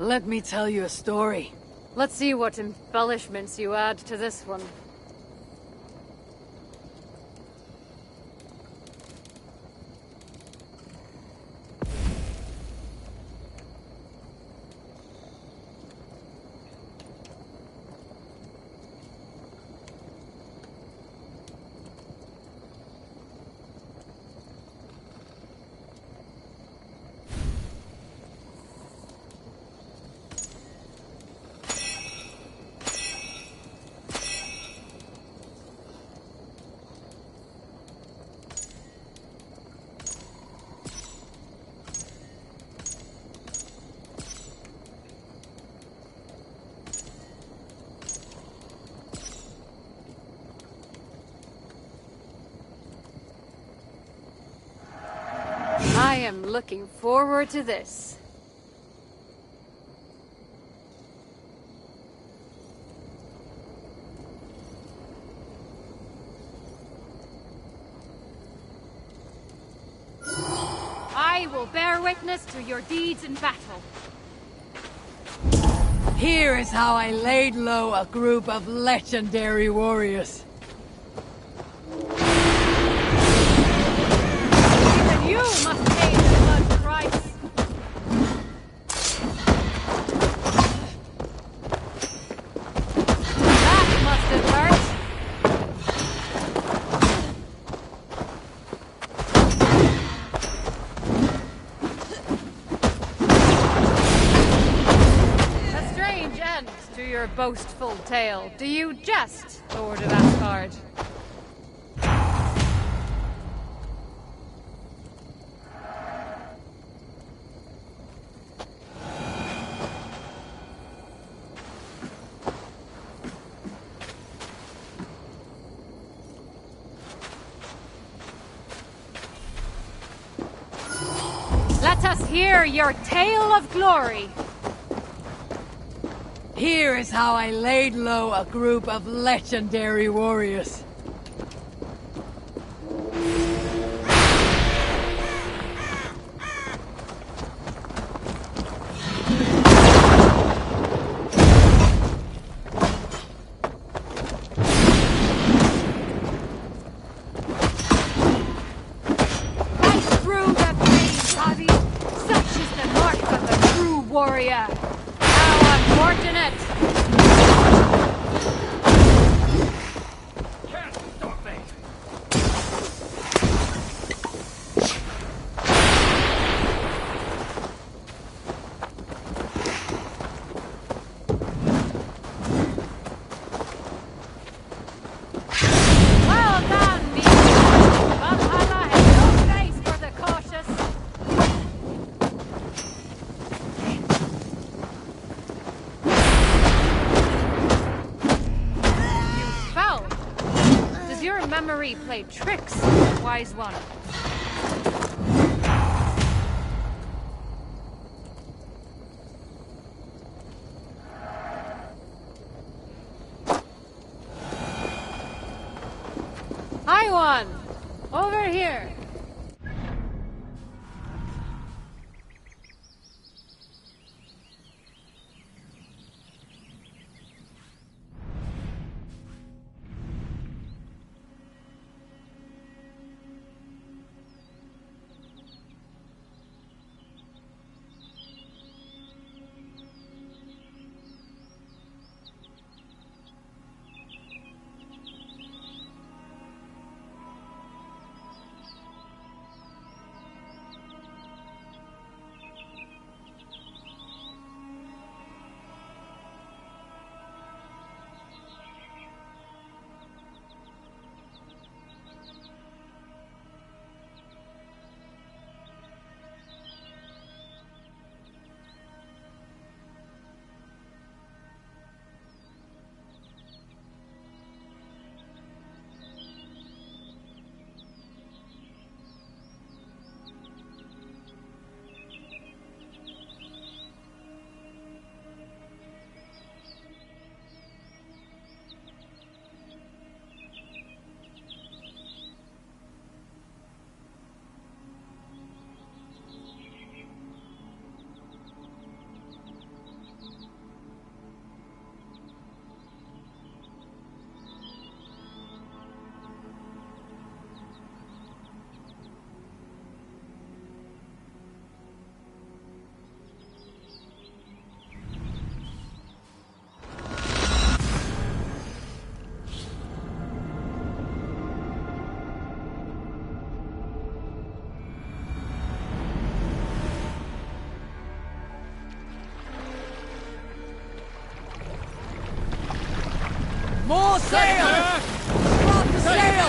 Let me tell you a story. Let's see what embellishments you add to this one. I am looking forward to this. I will bear witness to your deeds in battle. Here is how I laid low a group of legendary warriors. Even you must pay the blood price. That must have hurt. To your boastful tale. Do you jest, Lord of Asgard? Let us hear your tale of glory. Here is how I laid low a group of legendary warriors. Right through the veins, Adi. Such is the mark of a true warrior. Unfortunate! Can't stop me! Well done, me! Valhalla has no place for the cautious. Your memory played tricks, wise one. Hi, one! Over here! More sail! Drop the sail!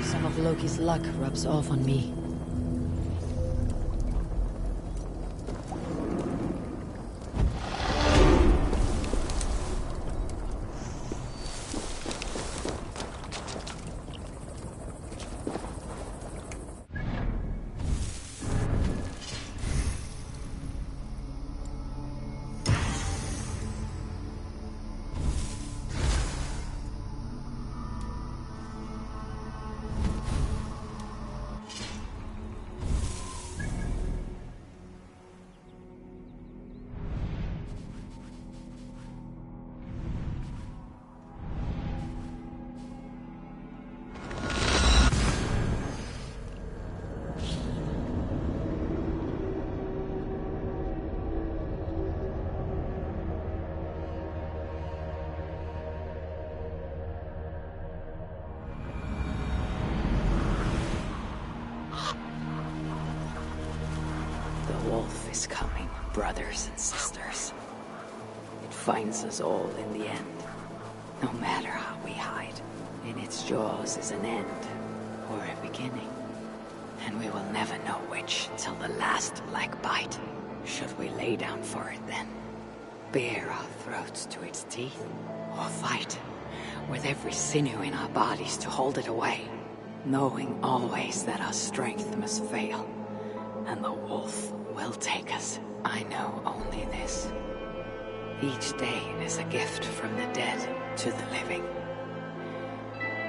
Some of Loki's luck rubs off on me. The wolf is coming, brothers and sisters. It finds us all in the end. No matter how we hide, in its jaws is an end, or a beginning. And we will never know which till the last black bite. Should we lay down for it then? Bare our throats to its teeth? Or fight, with every sinew in our bodies to hold it away, knowing always that our strength must fail, and the wolf will take us. I know only this. Each day is a gift from the dead to the living.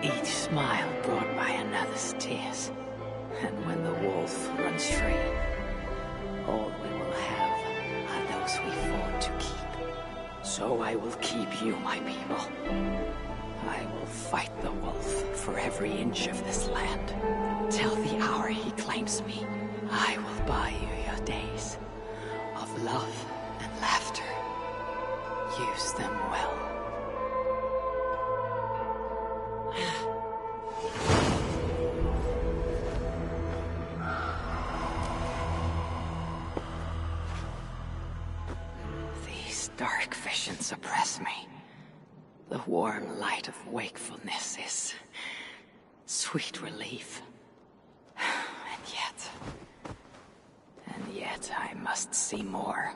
Each smile brought by another's tears. And when the wolf runs free, all we will have are those we fought to keep. So I will keep you, my people. I will fight the wolf for every inch of this land. Till the hour he claims me, I will buy you your days of love and laughter. Use them well. These dark visions oppress me. The warm light of wakefulness is sweet relief. And yet I must see more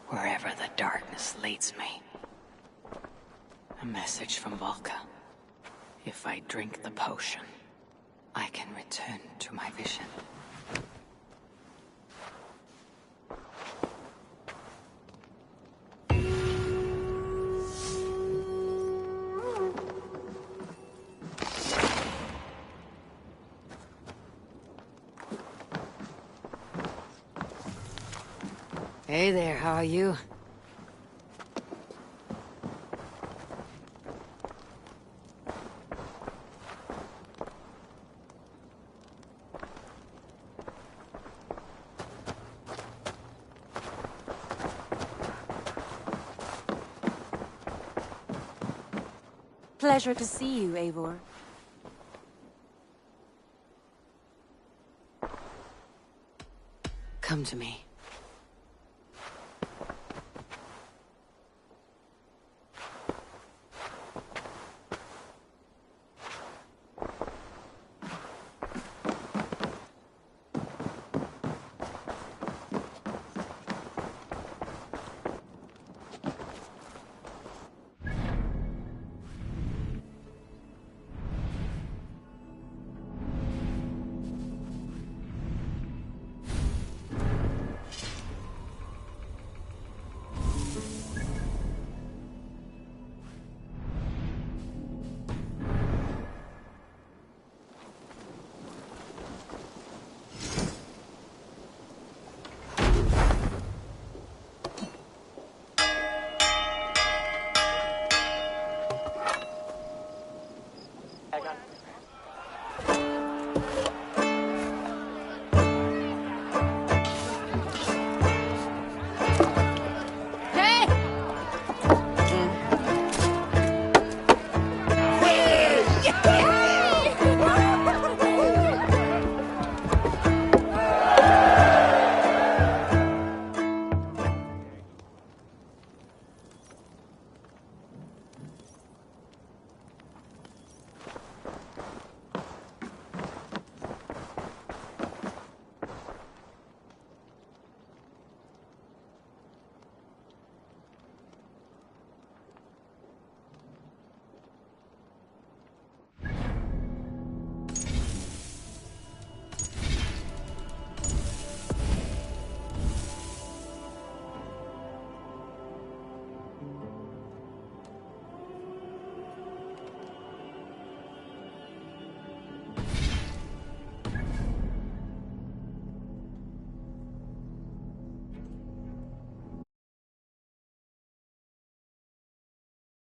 wherever the darkness leads me. A message from Volka. If I drink the potion, I can return to my vision. Hey there, how are you? Pleasure to see you, Eivor. Come to me.